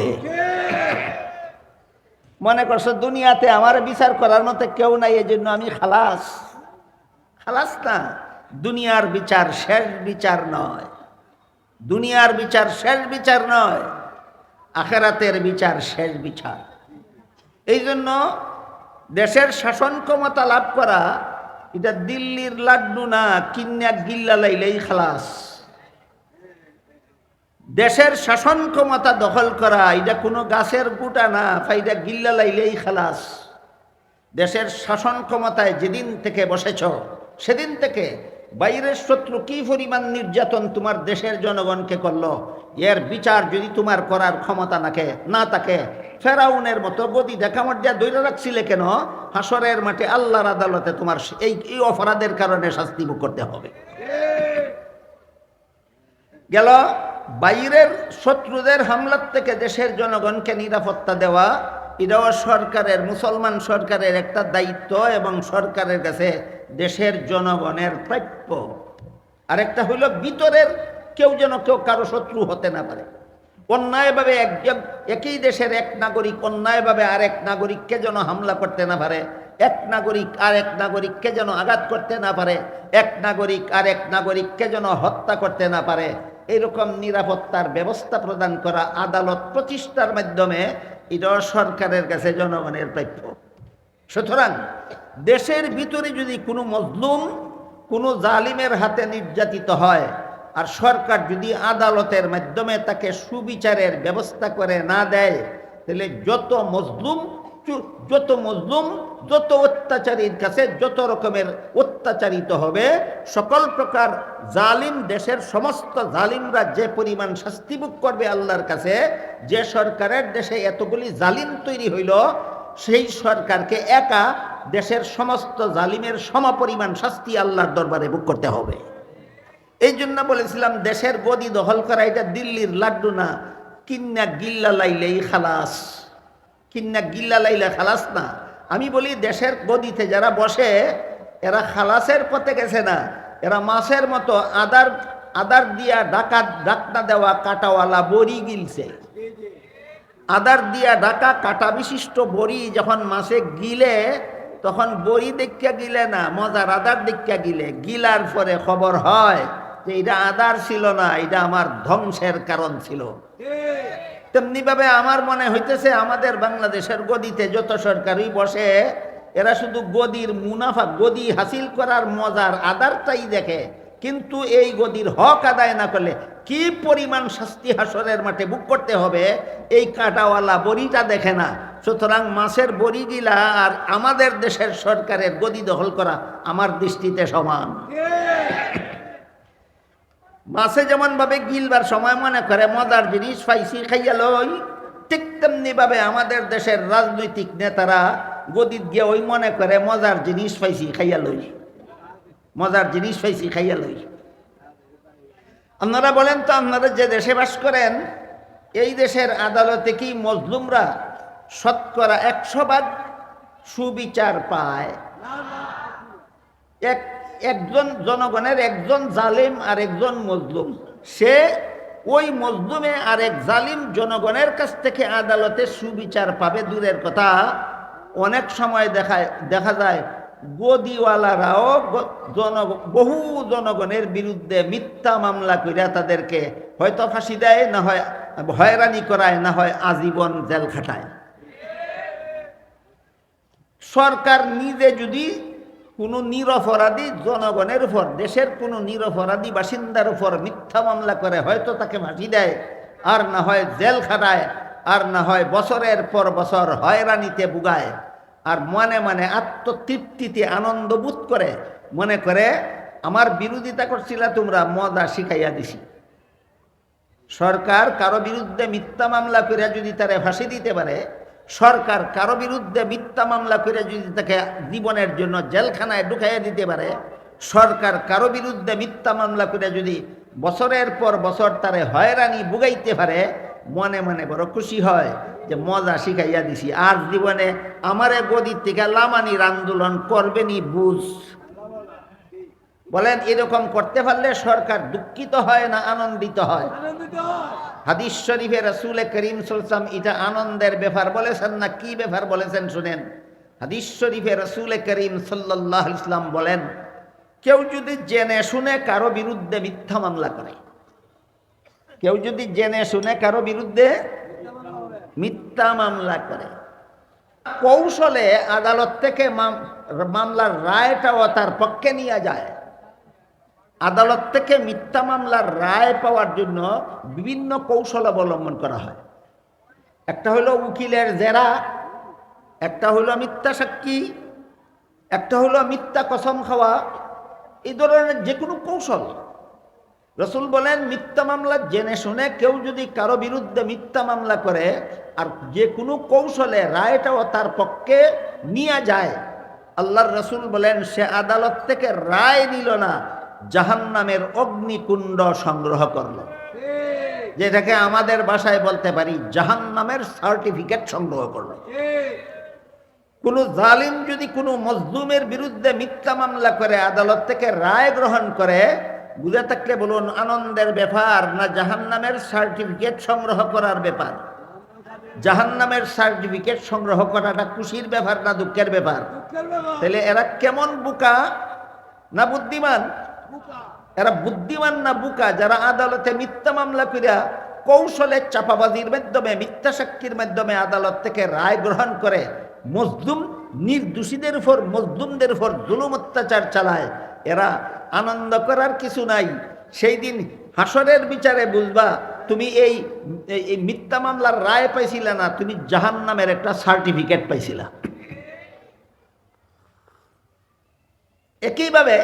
[SPEAKER 1] মনে করছো দুনিয়াতে আমার বিচার করার মতো কেউ নাই, এই জন্য আমি খালাস? খালাস না। দুনিয়ার বিচার শেষ বিচার নয়, দুনিয়ার বিচার শেষ বিচার নয়, আখিরাতের বিচার শেষ বিচার। এই জন্য দেশের শাসন ক্ষমতা লাভ করা এটা দিল্লির লাড্ডু না, কিন্না গিল্লা লাইলেই খালাস। দেশের শাসন ক্ষমতা দখল করা এটা কোনো গাছের গুটা না, ফাইদা গিল্লা লাইলেই খালাস। দেশের শাসন ক্ষমতায় যেদিন থেকে বসেছ সেদিন থেকে বাইরের শত্রু কি পরিমাণ নির্যাতন তোমার দেশের জনগণকে করলো, এর বিচার যদি তোমার করার ক্ষমতা না থাকে, ফেরাউনের মতো গদি দেখা মর্যাদা ধরে রাখছিলে কেন? হাসরের মাঠে আল্লাহর আদালতে তোমার এই অপরাধের কারণে শাস্তি ভোগ করতে হবে। গেল বাইরের শত্রুদের হামলার থেকে দেশের জনগণকে নিরাপত্তা দেওয়া, এটাও সরকারের, মুসলমান সরকারের একটা দায়িত্ব এবং সরকারের কাছে দেশের জনগণের প্রাপ্য। আরেকটা হইল ভিতরের কেউ যেন কারো শত্রু হতে না পারে। অন্যায়ভাবে একই দেশের এক নাগরিক অন্যায়ভাবে আরেক নাগরিককে যেন হামলা করতে না পারে, এক নাগরিক আরেক নাগরিককে যেন আঘাত করতে না পারে, এক নাগরিক আরেক নাগরিককে যেন হত্যা করতে না পারে, এরকম নিরাপত্তার ব্যবস্থা প্রদান করা আদালত প্রতিষ্ঠার মাধ্যমে এটাও সরকারের কাছে জনগণের প্রাপ্য। সুতরাং দেশের ভিতরে যদি কোনো মজলুম, কোনো জালিমের হাতে নির্যাতিত হয়, আর সরকার যদি আদালতের মাধ্যমে তাকে সুবিচারের ব্যবস্থা করে না দেয়, তাহলে যত মজলুম যত অত্যাচারীর কাছে যত রকমের অত্যাচারিত হবে, সকল প্রকার জালিম, দেশের সমস্ত জালিমরা যে পরিমাণ শাস্তি ভোগ করবে আল্লাহর কাছে, যে সরকারের দেশে এতগুলি জালিম তৈরি হইল, সেই সরকারকে একা দেশের সমস্ত জালিমের সমপরিমাণ শাস্তি আল্লাহর দরবারে ভোগ করতে হবে। এই জন্য বলেছিলাম দেশের গদি দখল করা এটা দিল্লির লাড্ডু না, কিন্না গিল্লা লাইলেই খালাস। কিন্না গিল্লা লাইলে খালাস না। আমি বলি দেশের গদিতে যারা বসে এরা খালাসের পথে গেছে না, এরা মাছের মতো আদার দিয়া ডাকনা দেওয়া কাটাওয়ালা বড়ি গিলছে। আদার দিয়া ডাকা কাটা বিশিষ্ট বড়ি যখন মাছে গিলে, তখন বড়ি দেখা গিলে না, মজার আদার দেখা গিলে। গিলার পরে খবর হয় যে এটা আদার ছিল না, এটা আমার ধ্বংসের কারণ ছিল। তেমনি ভাবে আমার মনে হইতেছে আমাদের বাংলাদেশের গদিতে যত সরকারই বসে, এরা শুধু গদির মুনাফা, গদি হাসিল করার মজার আদারটাই দেখে, কিন্তু এই গদির হক আদায় না করলে কি পরিমাণ শাস্তি হাসরের মাঠে ভোগ করতে হবে এই কাটাওয়ালা বড়িটা দেখে না। সুতরাং মাছের বড়ি গিলা আর আমাদের দেশের সরকারের গদি দখল করা আমার দৃষ্টিতে সমান। মাছে যেমন ভাবে গিলবার সময় মনে করে মজার জিনিস পাইছি খাইয়া লই, ঠিক তেমনি ভাবে আমাদের দেশের রাজনৈতিক নেতারা গদিত গিয়ে ওই মনে করে মজার জিনিস পাইছি খাইয়া লই, মজার জিনিস পাইছি খাইয়া লই। আপনারা বলেন তো, আপনারা যে দেশে বাস করেন, এই দেশের আদালতে কি মজলুমরা শতকরা 100% সুবিচার পায়? একজন জনগণের একজন জালিম আর একজন মজলুম, সে ওই মজলুমে আর এক জালিম জনগণের কাছ থেকে আদালতে সুবিচার পাবে দূরের কথা, অনেক সময় দেখা যায় গদিওয়ালারাও বহু জনগণের বিরুদ্ধে মিথ্যা মামলা করে তাদেরকে হয়তো ফাঁসি দেয়, না হয় হয়রানি করায়, না হয় আজীবন জেল খাটায়। সরকার নিজে যদি কোনো নিরপরাধী জনগণের উপর, দেশের কোনো নিরপরাধী বাসিন্দার উপর মিথ্যা মামলা করে হয়তো তাকে ফাঁসি দেয়, আর না হয় জেল খাটায়, আর না হয় বছরের পর বছর হয়রানিতে ভুগায়, আর মনে মনে আত্মতৃপ্তিতে আনন্দ বোধ করে, মনে করে আমার বিরোধিতা করছিল তোমরা, মজা শিখাইয়া দিছি। সরকার কারো বিরুদ্ধে মিথ্যা মামলা করে যদি তারে ফাঁসি দিতে পারে, সরকার কারো বিরুদ্ধে মিথ্যা মামলা করে যদি তাকে জীবনের জন্য জেলখানায় ঢুকাইয়া দিতে পারে, সরকার কারো বিরুদ্ধে মিথ্যা মামলা করে যদি বছরের পর বছর তারে হয়রানি বুগাইতে পারে, মনে মনে বড় খুশি হয় যে মজা শিখাইয়া দিছি, আর জীবনে আমারে গদির থেকে লামানির আন্দোলন করবেনি বুঝ। বলেন এরকম করতে পারলে সরকার দুঃখিত হয় না আনন্দিত হয়? হাদিস শরীফে রাসূল করিম সাল্লাল্লাহু আলাইহি ওয়াসাল্লাম এটা আনন্দের ব্যাপার বলেছেন না কি ব্যাপার বলেছেন শুনেন। হাদিস শরীফে রাসূল করিম সাল্লাল্লাহু আলাইহি ওয়াসাল্লাম বলেন, কেউ যদি জেনে শুনে কারো বিরুদ্ধে মিথ্যা মামলা করে, কেউ যদি জেনে শুনে কারো বিরুদ্ধে মিথ্যা মামলা করে, কৌশলে আদালত থেকে মামলার রায়টাও তার পক্ষে নিয়ে যায়। আদালত থেকে মিথ্যা মামলার রায় পাওয়ার জন্য বিভিন্ন কৌশল অবলম্বন করা হয়। একটা হলো উকিলের জেরা, একটা হলো মিথ্যা সাক্ষী, একটা হলো মিথ্যা কসম খাওয়া, এই ধরনের যে কোনো কৌশল। রসুল বলেন মিথ্যা মামলা জেনে শুনে কেউ যদি কারো বিরুদ্ধে মিথ্যা মামলা করে আর যে কোনো কৌশলে রায়টাও তার পক্ষে নিয়ে যায়, আল্লাহর রসুল বলেন সে আদালত থেকে রায় নিল না, জাহান্নামের অগ্নিকুণ্ড সংগ্রহ করলো, যেটাকে আমাদের ভাষায় বলতে পারি জাহান্নামের সার্টিফিকেট সংগ্রহ করলো। কোনো জালিম যদি কোনো মজলুমের বিরুদ্ধে মিথ্যা মামলা করে আদালত থেকে রায় গ্রহণ করে, বুঝে থাকলে বলুন আনন্দের ব্যাপার না জাহান্নামের সার্টিফিকেট সংগ্রহ করার ব্যাপার? জাহান্নামের সার্টিফিকেট সংগ্রহ করাটা খুশির ব্যাপার না দুঃখের ব্যাপার? তাহলে এরা কেমন বোকা না বুদ্ধিমান? এরা বুদ্ধিমান না বোকা যারা আদালতে মিথ্যা মামলা করিয়া কৌশলে চাপাবাজির মাধ্যমে মিথ্যা সাক্ষীর মাধ্যমে আদালত থেকে রায় গ্রহণ করে মজলুম নির্দোষীদের উপর মজলুমদের উপর জুলুম অত্যাচার চালায়। এরা আনন্দ করার কিছু নাই। সেই দিন হাসরের বিচারে বুঝবা তুমি এই মিথ্যা মামলার রায় পাইছিলা না, তুমি জাহান্নামের একটা সার্টিফিকেট পাইছিলা। একইভাবে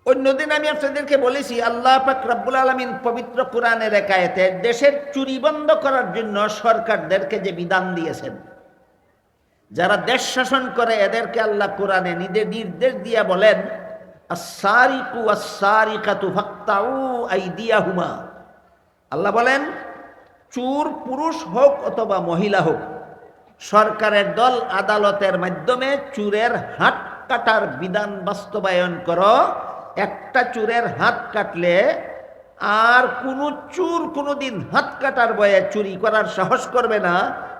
[SPEAKER 1] অন্যদিন আমি আপনাদেরকে বলেছি আল্লাহ পাক রব্বুল আলামিন পবিত্র কোরআনের এক আয়াতে দেশের চুরি বন্ধ করার জন্য সরকারদেরকে যে বিধান দিয়েছেন, যারা দেশ শাসন করে এদেরকে আল্লাহ কোরআনে নির্দেশ দিয়া বলেন আস-সারিকু ওয়াস-সারিকাতু ফাকতাউ আইদিয়াহুমা। আল্লাহ বলেন চোর পুরুষ হোক অথবা মহিলা হোক, সরকারের দল আদালতের মাধ্যমে চোরের হাত কাটার বিধান বাস্তবায়ন করো। একটা চোরের হাত কাটলে আর কোনো চোর কোনোদিন হাত কাটার ভয়ে চুরি করার সাহস করবে না,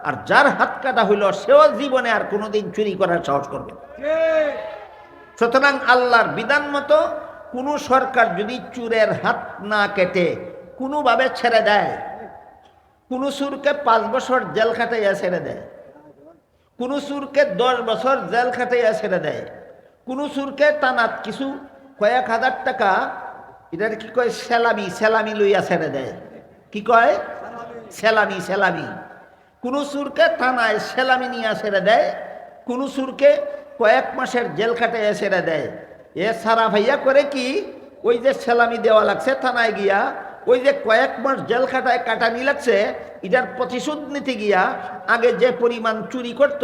[SPEAKER 1] আর যার হাত কাটা হইল সেও জীবনে আর কোনোদিন চুরি করার সাহস করবে না। সুতরাং আল্লাহর বিধান মতো কোনো সরকার যদি চোরের হাত না কেটে কোনোভাবে ছেড়ে দেয়, কোনো চোরকে 5 বছর জেল খাটাইয়া ছেড়ে দেয়, কোনো চোরকে 10 বছর জেল খাটাইয়া ছেড়ে দেয়, কোনো চোরকে টানাত কিছু কয়েক হাজার টাকা, এটার কি কয় সেলামি লইয়া ছেড়ে দেয়। কি কয়? সেলামি। কোনো চোরকে থানায় সেলামি নিয়ে ছেড়ে দেয়, কোনো চোরকে কয়েক মাসের জেল খাটাইয়া ছেড়ে দেয়। এ সারা ভাইয়া করে কি, ওই যে সেলামি দেওয়া লাগছে থানায় গিয়া, ওই যে কয়েক মাস জেল কাটানি লাগছে, এটার প্রতিশোধ নিতে গিয়া আগে যে পরিমাণ চুরি করত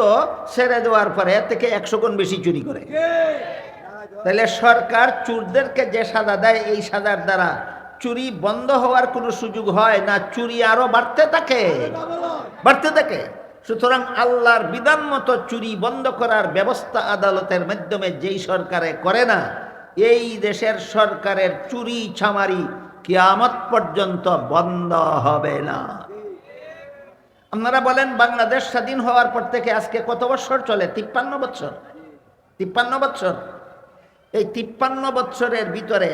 [SPEAKER 1] ছেড়ে দেওয়ার পরে এর থেকে 100 গুণ বেশি চুরি করে। তাহলে সরকার চোরদেরকে যে সাজা দেয়, এই সাজার দ্বারা চুরি বন্ধ হওয়ার কোনো সুযোগ হয় না, চুরি আরো বাড়তে থাকে। সুতরাং আল্লাহর বিধান মতো চুরি বন্ধ করার ব্যবস্থা আদালতের মাধ্যমে যেই সরকারে করে না, এই দেশের সরকারের চুরি ছামারি কিয়ামত পর্যন্ত বন্ধ হবে না। আপনারা বলেন বাংলাদেশ স্বাধীন হওয়ার পর থেকে আজকে কত বছর চলে? 53 বছর। 53 বছর। এই 53 বছরের ভিতরে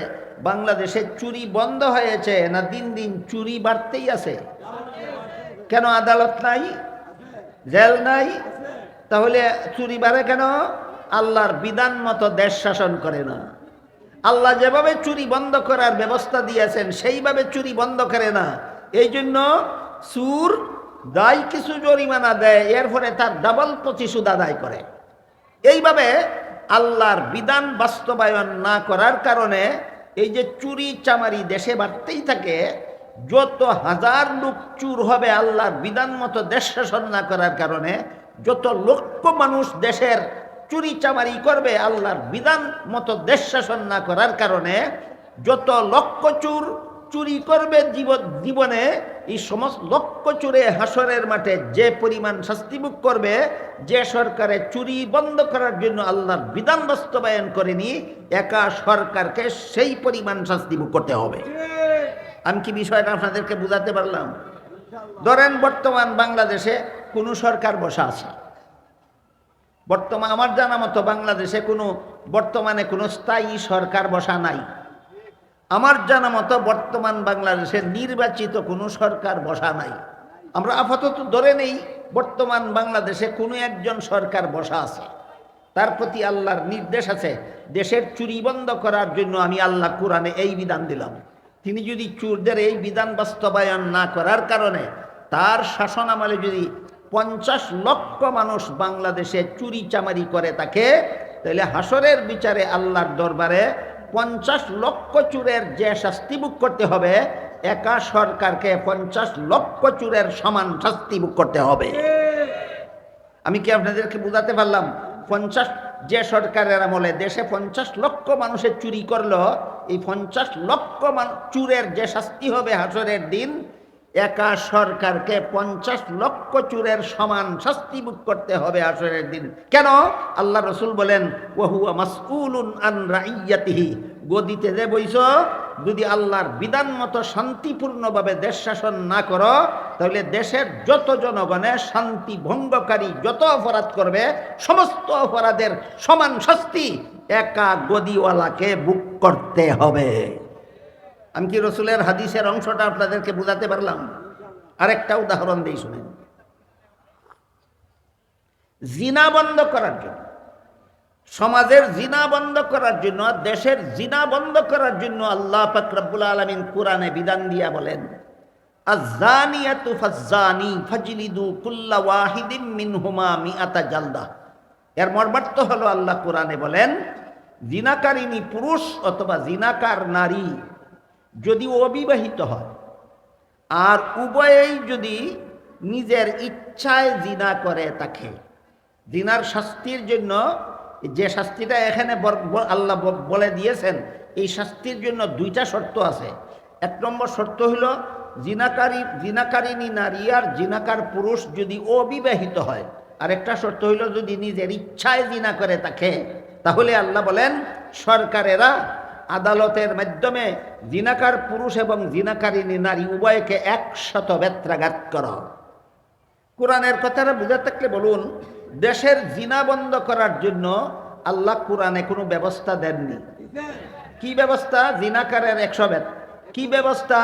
[SPEAKER 1] বাংলাদেশে চুরি বন্ধ হয়েছে না দিন দিন চুরি বাড়তেই আছে? কেন? আদালত নাই, জেল নাই, তাহলে চুরি বাড়ে কেন? আল্লাহর বিধান মতো দেশ শাসন করে না। আল্লাহ যেভাবে চুরি বন্ধ করার ব্যবস্থা দিয়েছেন সেইভাবে চুরি বন্ধ করে না। এই জন্য চুর দায় কিছু জরিমানা দেয়, এর ফলে তার ডাবল প্রতিশোধ আদায় করে। এইভাবে আল্লাহর বিধান বাস্তবায়ন না করার কারণে এই যে চুরি চামারি দেশে বাড়তেই থাকে। যত হাজার লোক চুর হবে আল্লাহর বিধান মতো দেশ শাসন না করার কারণে, যত লক্ষ মানুষ দেশের চুরি চামারি করবে আল্লাহর বিধান মতো দেশ শাসন না করার কারণে, যত লক্ষ চুর চুরি করবে জীবনে, এই সমস্ত লক্ষ চুরে হাসরের মাঠে যে পরিমাণ শাস্তি ভোগ করবে, যে সরকারে চুরি বন্ধ করার জন্য আল্লাহর বিধান বাস্তবায়ন করেনি, একা সরকারকে সেই পরিমাণ শাস্তি ভোগ করতে হবে। আমি কি বিষয়টা আপনাদেরকে বুঝাতে পারলাম? ধরেন বর্তমান বাংলাদেশে কোনো সরকার বসা আছে। আমার জানা মতো বাংলাদেশে বর্তমানে কোনো স্থায়ী সরকার বসা নাই। আমার জানা মতো বর্তমান বাংলাদেশে নির্বাচিত কোনো সরকার বসা নাই। আমরা আপাতত ধরে নেই বর্তমান বাংলাদেশে কোনো একজন সরকার বসা আছে, তার প্রতি আল্লাহর নির্দেশ আছে দেশের চুরি বন্ধ করার জন্য আমি আল্লাহ কোরআনে এই বিধান দিলাম। তিনি যদি চোরদের এই বিধান বাস্তবায়ন না করার কারণে তার শাসন আমলে যদি 50 লক্ষ মানুষ বাংলাদেশে চুরি চামারি করে থাকে, তাহলে হাসরের বিচারে আল্লাহর দরবারে 50 লক্ষ চুরের যে শাস্তি ভোগ করতে হবে, একা সরকারকে 50 লক্ষ চুরের সমান শাস্তি ভোগ করতে হবে। আমি কি আপনাদেরকে বুঝাতে পারলাম? 50 যে সরকারের আমলে দেশে 50 লক্ষ মানুষের চুরি করলো, এই 50 লক্ষ চুরের যে শাস্তি হবে হাসরের দিন, একা সরকারকে 50 লক্ষ চুরের সমান শাস্তি ভোগ করতে হবে হাসরের দিন। কেন? আল্লাহ রসুল বলেন, ওয়াহুয়া মাসউলুন আন রাইয়াতিহি, গদিতে যে বইছ, যদি আল্লাহর বিধান মতো শান্তিপূর্ণভাবে দেশ শাসন না করো, তাহলে দেশের যত জনগণের শান্তি ভঙ্গকারী যত অপরাধ করবে, সমস্ত অপরাধের সমান শাস্তি একা গদিওয়ালাকে ভোগ করতে হবে। আমি কি রসুলের হাদিসের অংশটা আপনাদেরকে বুঝাতে পারলাম? আরেকটা উদাহরণ দিই, শুনেন। জিনা বন্ধ করার জন্য, সমাজের জিনা বন্ধ করার জন্য, দেশের জিনা বন্ধ করার জন্য আল্লাহ পাক রব্বুল আলামিন কোরআনে বিধান দিয়া বলেন, আয-যানিয়াতু ফাজ-যানি ফাজলিদু কুল্লা ওয়াহিদিম মিনহুমা মিআতা জালদা। এর মর্মার্থ হলো আল্লাহ কোরআনে বলেন, জিনাকারিনী পুরুষ অথবা জিনাকার নারী যদি অবিবাহিত হয় আর উভয়েই যদি নিজের ইচ্ছায় জিনা করে থাকে, জিনার শাস্তির জন্য যে শাস্তিটা এখানে আল্লাহ বলে দিয়েছেন, এই শাস্তির জন্য 2টা শর্ত আছে। 1 নম্বর শর্ত হলো জিনাকারিনী নারী আর জিনাকার পুরুষ যদি অবিবাহিত হয়, আর একটা শর্ত হইল যদি নিজের ইচ্ছায় জিনা করে থাকে, তাহলে আল্লাহ বলেন সরকারেরা আদালতের মাধ্যমে জিনাকার পুরুষ এবং জিনাকারিনী নারী উভয়কে 100 বেত্রাঘাত করো। কোরআনের কথাটা বুঝে থাকলে বলুন, দেশের জিনা বন্ধ করার জন্য আল্লাহ কোরআনে কোনো ব্যবস্থা দেননি। কি ব্যবস্থা? জিনাকারের 100 বেত। কি ব্যবস্থা?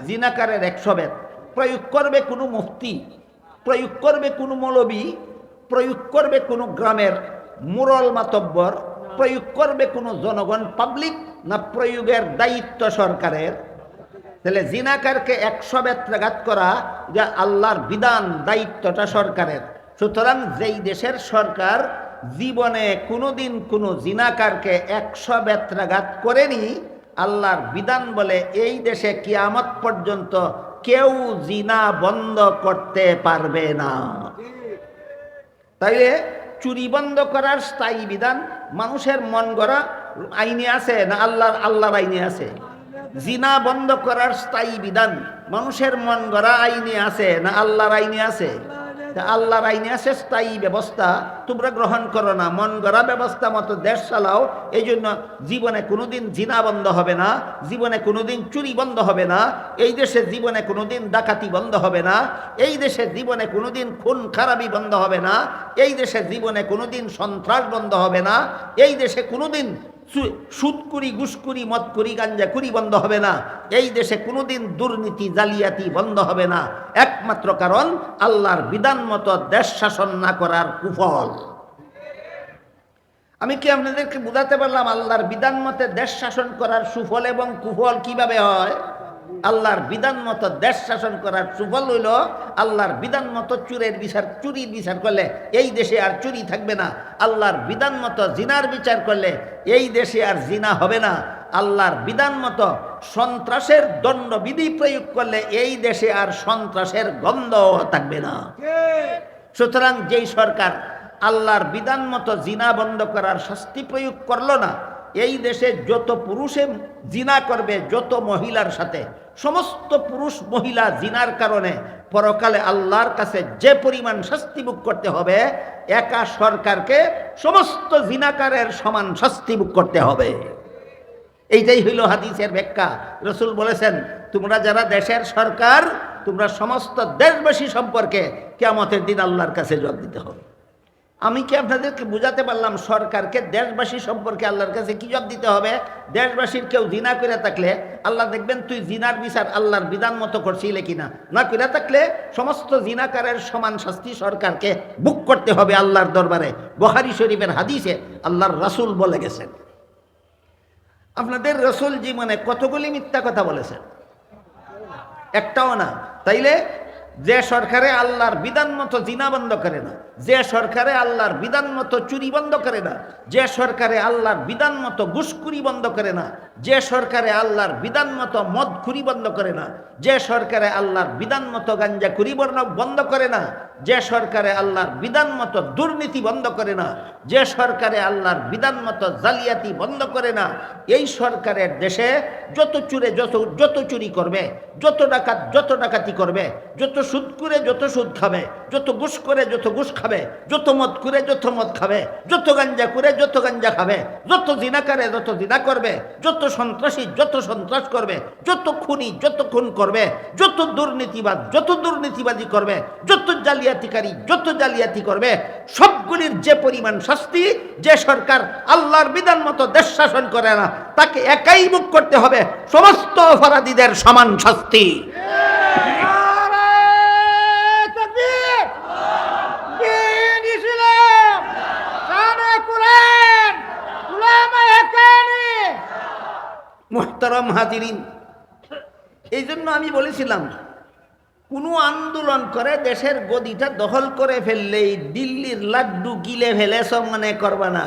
[SPEAKER 1] জিনাকারের 100 বেত। প্রয়োগ করবে কোনো মুফতি, প্রয়োগ করবে কোনো মৌলবী, প্রয়োগ করবে কোনো গ্রামের মুরল মাতব্বর, প্রয়োগ করবে কোনো জনগণ পাবলিক, না প্রয়োগের দায়িত্ব সরকারের? তাহলে জিনাকারকে 100 বেত্রাঘাত করা যা আল্লাহর বিধান, দায়িত্বটা সরকারের। সুতরাং যেই দেশের সরকার জীবনে কোনোদিন কোনো জিনাকারকে 100 বেত্রাঘাত করেনি, আল্লাহর বিধান বলে এই দেশে কিয়ামত পর্যন্ত কেউ জিনা বন্ধ করতে পারবে না। তাইলে চুরি বন্ধ করার স্থায়ী বিধান মানুষের মন গড়া আইনে আছে না আল্লাহর আইনে আছে? জিনা বন্ধ করার স্থায়ী বিধান মানুষের মন গড়া আইনে আছে না আল্লাহর আইনে আছে? আল্লাহর আইনে আছে স্থায়ী ব্যবস্থা, তোমরা গ্রহণ করো না, মন গড়া ব্যবস্থা মতো দেশ চালাও। এই জন্য জীবনে কোনোদিন জিনা বন্ধ হবে না, জীবনে কোনোদিন চুরি বন্ধ হবে না, এই দেশে জীবনে কোনোদিন ডাকাতি বন্ধ হবে না, এই দেশে জীবনে কোনোদিন খুন খারাপি বন্ধ হবে না, এই দেশে জীবনে কোনোদিন সন্ত্রাস বন্ধ হবে না, এই দেশে কোনোদিন সুদকুরি, ঘুষকুরি, মদকুরি, গাঞ্জাকুরি বন্ধ হবে না। এই দেশে কোনোদিন দুর্নীতি, জালিয়াতি বন্ধ হবে না, একমাত্র কারণ আল্লাহর বিধান মতো দেশ শাসন না করার কুফল। আমি কি আপনাদেরকে বোঝাতে পারলাম আল্লাহর বিধান মতে দেশ শাসন করার সুফল এবং কুফল কিভাবে হয়? আল্লাহর বিধান মতো দেশ শাসন করার সুফল হইল আল্লাহর বিধান মতো চুরির বিচার করলে এই দেশে আর চুরি থাকবে না। আল্লাহর বিধান মতো জিনার বিচার করলে এই দেশে আর জিনা হবে না। আল্লাহর বিধান মতো সন্ত্রাসের দণ্ডবিধি প্রয়োগ করলে এই দেশে আর সন্ত্রাসের গন্ধ থাকবে না। সুতরাং যেই সরকার আল্লাহর বিধান মতো জিনা বন্ধ করার শাস্তি প্রয়োগ করলো না, এই দেশে যত পুরুষে জিনা করবে, যত মহিলার সাথে, সমস্ত পুরুষ মহিলা জিনার কারণে পরকালে আল্লাহর কাছে যে পরিমাণ শাস্তি ভোগ করতে হবে, একা সরকারকে সমস্ত জিনাকারের সমান শাস্তি ভোগ করতে হবে। এইটাই হইল হাদিসের ব্যাখ্যা। রাসূল বলেছেন, তোমরা যারা দেশের সরকার, তোমরা সমস্ত দেশবাসী সম্পর্কে কিয়ামতের দিন আল্লাহর কাছে জবাব দিতে হবে। আমি কি আপনাদেরকে বুঝাতে পারলাম সরকারকে দেশবাসী সম্পর্কে আল্লাহর কাছে কি জবাব দিতে হবে? দেশবাসীর কেউ জিনা করে থাকলে আল্লাহ দেখবেন তুই জিনার বিচার আল্লাহর বিধান মতো করছিলে কিনা, না করে থাকলে সমস্ত জিনাকারের সমান শাস্তি সরকারকে ভোগ করতে হবে আল্লাহর দরবারে। বুখারী শরীফের হাদিসে আল্লাহর রাসূল বলে গেছেন। আপনাদের রাসূল জীবনে কতগুলি মিথ্যা কথা বলেছেন? একটাও না। তাইলে যে সরকারে আল্লাহর বিধান মতো জিনা বন্ধ করে না, যে সরকারে আল্লাহর বিধান মতো চুরি বন্ধ করে না, যে সরকারে আল্লাহর বিধান মতো ঘুষখুরি বন্ধ করে না, যে সরকারে আল্লাহর বিধান মতো মদখুরি বন্ধ করে না, যে সরকারে আল্লাহর বিধান মতো গাঞ্জাখুরি বন্ধ করে না, যে সরকারে আল্লাহর বিধান মতো দুর্নীতি বন্ধ করে না, যে সরকারে আল্লাহর বিধান মতো জালিয়াতি বন্ধ করে না, এই সরকারের দেশে যত চুরি করবে, যত ডাকাতি করবে, যত সুদ করে যত সুদ খাবে, যত ঘুষ করে যত ঘুষ খাবে, যত মদ করে যত মদ খাবে, যত গাঞ্জা করে যত গাঞ্জা খাবে, যত জিনা করে যত জিনা করবে, যত সন্ত্রাসী যত সন্ত্রাস করবে, যত খুনি যত খুন করবে, যত দুর্নীতিবাদ যত দুর্নীতিবাদী করবে, যত জালিয়াতিকারী যত জালিয়াতি করবে, সবগুলির যে পরিমাণ শাস্তি, যে সরকার আল্লাহর বিধান মতো দেশ শাসন করে না তাকে একাই ভোগ করতে হবে সমস্ত অপরাধীদের সমান শাস্তি। মুহতারাম হাজিরিন, এই জন্য আমি বলেছিলাম কোনো আন্দোলন করে দেশের গদিটা দখল করে ফেললেই দিল্লির লাড্ডু গিলে ফেলে সব মনে করবা না।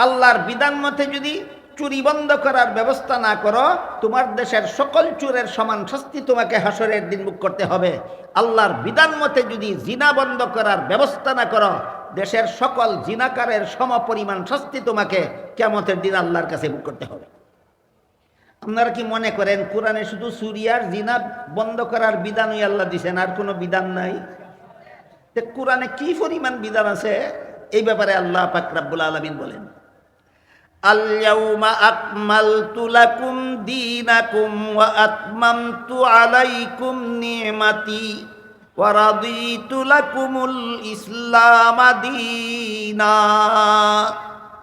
[SPEAKER 1] আল্লাহর বিধান মতে যদি চুরি বন্ধ করার ব্যবস্থা না করো, তোমার দেশের সকল চোরের সমান শাস্তি তোমাকে হাসরের দিন ভোগ করতে হবে। আল্লাহর বিধান মতে যদি জিনা বন্ধ করার ব্যবস্থা না করো, দেশের সকল জিনাকারের সমপরিমাণ শাস্তি তোমাকে কিয়ামতের দিন আল্লাহর কাছে ভোগ করতে হবে। আপনারা কি মনে করেন কোরআনে শুধু চুরি আর জিনা বন্ধ করার বিধানই আল্লাহ দিয়েছেন, আর কোনো বিধান নাই? কোরআনে কি পরিমাণ বিধান আছে এই ব্যাপারে আল্লাহ পাক রব্বুল আলামিন বলেন, আল-ইয়াউমা আকমালতু লাকুম দীনাকুম ওয়া আতমামতু আলাইকুম নি'মাতি ওয়া রাদিতু লাকুমুল ইসলাম দীনা।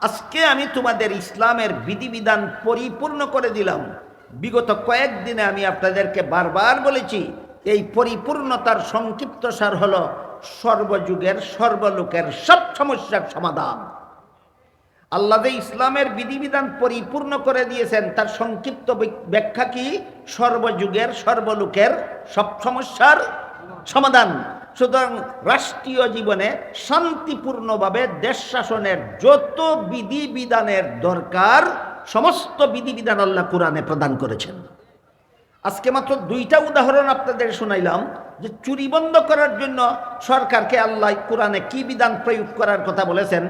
[SPEAKER 1] আজকে আমি তোমাদের ইসলামের বিধিবিধান পরিপূর্ণ করে দিলাম। বিগত কয়েকদিনে আমি আপনাদেরকে বারবার বলেছি, এই পরিপূর্ণতার সংক্ষিপ্ত সার হলো সর্বযুগের সর্বলোকের সব সমস্যার সমাধান। আল্লাহ যে ইসলামের বিধিবিধান পরিপূর্ণ করে দিয়েছেন তার সংক্ষিপ্ত ব্যাখ্যা কি? সর্বযুগের সর্বলোকের সব সমস্যার সমাধান। সুতরাং রাষ্ট্রীয় জীবনে শান্তিপূর্ণভাবে দেশ শাসনের যত বিধিবিধানের দরকার সমস্ত বিধিবিধান আল্লাহ কোরআনে প্রদান করেছেন। আজকে মাত্র দুইটা উদাহরণ আপনাদের শুনাইলাম যে চুরি বন্ধ করার জন্য সরকারকে আল্লাহ কোরআনে কি বিধান প্রয়োগ করার কথা বলেছেন,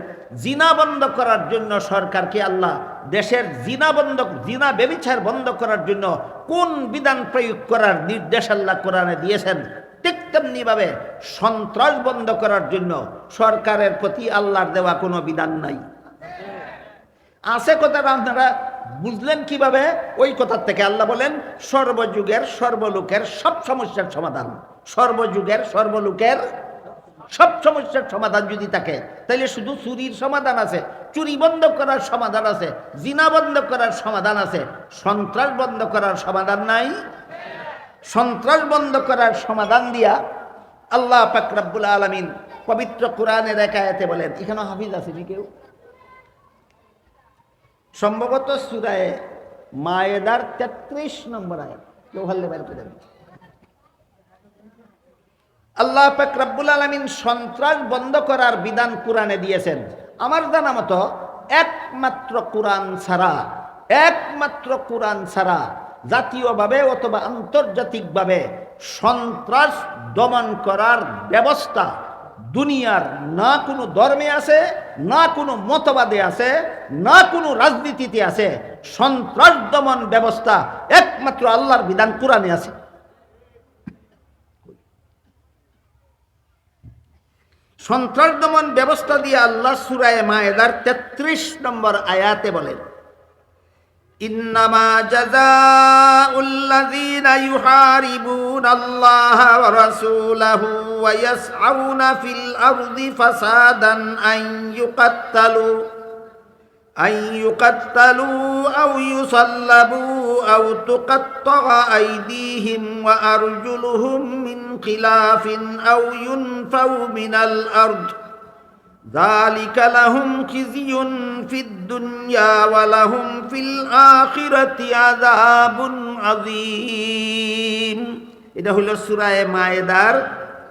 [SPEAKER 1] জিনা বন্ধ করার জন্য সরকারকে আল্লাহ দেশের জিনা ব্যভিচার বন্ধ করার জন্য কোন বিধান প্রয়োগ করার নির্দেশ আল্লাহ কোরআনে দিয়েছেন, ঠিক তেমনিভাবে সন্ত্রাস বন্ধ করার জন্য সরকারের প্রতি আল্লাহর দেওয়া কোনো বিধান নাই। আছে কথাটা আপনারা বুঝলেন কিভাবে? ওই কথার থেকে আল্লাহ বলেন সর্বযুগের সর্বলোকের সব সমস্যার সমাধান। সর্বযুগের সর্বলোকের সব সমস্যার সমাধান যদি থাকে, তাহলে শুধু চুরির সমাধান আছে, চুরি বন্ধ করার সমাধান আছে, জিনা বন্ধ করার সমাধান আছে, সন্ত্রাস বন্ধ করার সমাধান নাই। সন্ত্রাস বন্ধ করার সমাধান দিয়া আল্লাহ পাক রব্বুল আলামিন পবিত্র কোরআনের এক আয়াতে বলেন, এখানে হাফিজ আছে কি কেউ? সম্ভবত সূরা মায়েদার 33 নম্বর আয়াত, কেউ হাল্লে বের করে দেন। আল্লাহ পাক রব্বুল আলামিন সন্ত্রাস বন্ধ করার বিধান কোরআনে দিয়েছেন। আমার জানা মতো একমাত্র কোরআন ছাড়া জাতীয়ভাবে অথবা আন্তর্জাতিকভাবে সন্ত্রাস দমন করার ব্যবস্থা দুনিয়ার না কোনো ধর্মে আছে, না কোনো মতবাদে আছে, না কোনো রাজনীতিতে আছে। সন্ত্রাস দমন ব্যবস্থা একমাত্র আল্লাহর বিধান কোরআনে আছে। সন্ত্রাস দমন ব্যবস্থা দিয়ে আল্লাহ সূরা মায়েদার 33 নম্বর আয়াতে বলেন, ইন্নামা জাযাউল্লাযীনা ইউহারিবুনাল্লাহা ওয়া রাসূলাহু ওয়া ইয়াসআউনা ফিল আরদি ফাসাদান আন ইউকাত্তালু আও ইউসাল্লাবু আও তুকাত্তাআ আইদিহিম ওয়া আরজুলুহুম মিন খিলাফিন আও ইউনফাউ মিনাল আরদ যালিকা লাহুম খিজিয়ুন ফিদ দুনিয়া ওয়া লাহুম ফিল আখিরাতি আযাবুন আযীম। এটা হলো সূরা মায়েদার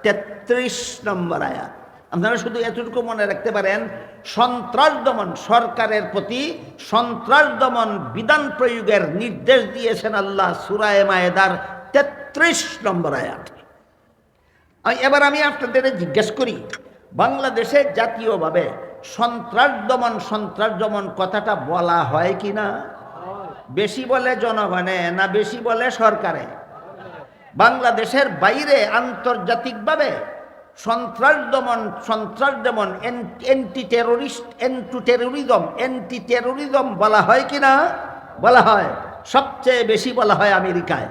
[SPEAKER 1] 33 নম্বর আয়াত। আপনারা শুধু এতটুকু মনে রাখতে পারেন, সন্ত্রাস দমন, সরকারের প্রতি সন্ত্রাস দমন বিধান প্রয়োগের নির্দেশ দিয়েছেন আল্লাহ সূরা মায়েদার 33 নম্বর আয়াত। এবার আমি আপনাদের জিজ্ঞেস করি, বাংলাদেশে জাতীয়ভাবে সন্ত্রাস দমন কথাটা বলা হয় কি না? বেশি বলে জনগণে না বেশি বলে সরকারে? বাংলাদেশের বাইরে আন্তর্জাতিকভাবে সন্ত্রাস দমন অ্যান্টি টেরোরিজম বলা হয় কি না? বলা হয়। সবচেয়ে বেশি বলা হয় আমেরিকায়।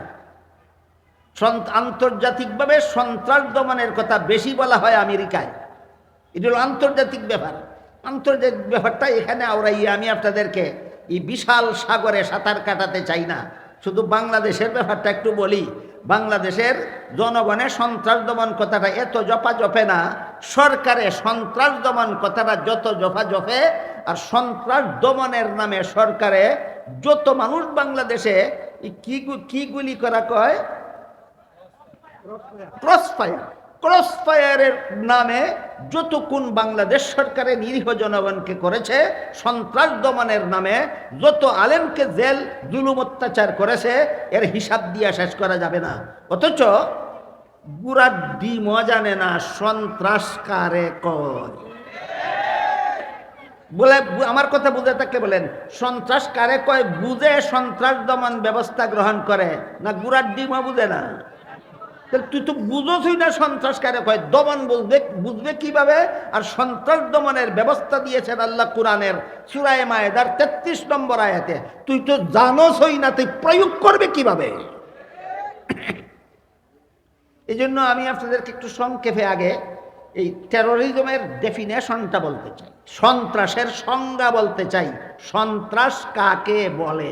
[SPEAKER 1] আন্তর্জাতিকভাবে সন্ত্রাস দমনের কথা বেশি বলা হয় আমেরিকায়। এটা হলো আন্তর্জাতিক ব্যাপার। আন্তর্জাতিক ব্যাপারটা এখানে আওড়াইয়ে আমি আপনাদেরকে এই বিশাল সাগরে সাঁতার কাটাতে চাই না। শুধু বাংলাদেশের ব্যাপারটা একটু বলি। বাংলাদেশের জনগণের সন্ত্রাস দমন কথাটা এত জপে না, সরকারে সন্ত্রাস দমন কথাটা যত জপে। আর সন্ত্রাস দমনের নামে সরকারে যত মানুষ বাংলাদেশে কি গুলি করা কয়, ক্রসফায়ারের নামে যত কোন বাংলাদেশ সরকারের নিরীহ জনগণকে করেছে, সন্ত্রাস দমনের নামে যত আলেমকে জেল জুলুম অত্যাচার করেছে, এর হিসাব দিয়ে শেষ করা যাবে না। অথচ গুড়ার ডিমও জানে না সন্ত্রাস কারে কয়। বলে আমার কথা বুঝে থাকলে বলেন, সন্ত্রাস কারে কয় বুঝে সন্ত্রাস দমন ব্যবস্থা গ্রহণ করে না গুড়ার ডিমও বুঝে না? তুই তো বুঝোসই না সন্ত্রাস কারে কয়, দমন বুঝবে কিভাবে? আর সন্ত্রাস দমনের ব্যবস্থা দিয়েছেন আল্লাহ কোরআনের সূরা মায়েদার 33 নম্বর আয়াতে। তুই তো জানোসই না, তুই প্রয়োগ করবে কিভাবে? এই জন্য আমি আপনাদেরকে একটু সংক্ষেপে আগে এই টেরোরিজমের ডেফিনেশনটা বলতে চাই, সন্ত্রাসের সংজ্ঞা বলতে চাই। সন্ত্রাস কাকে বলে?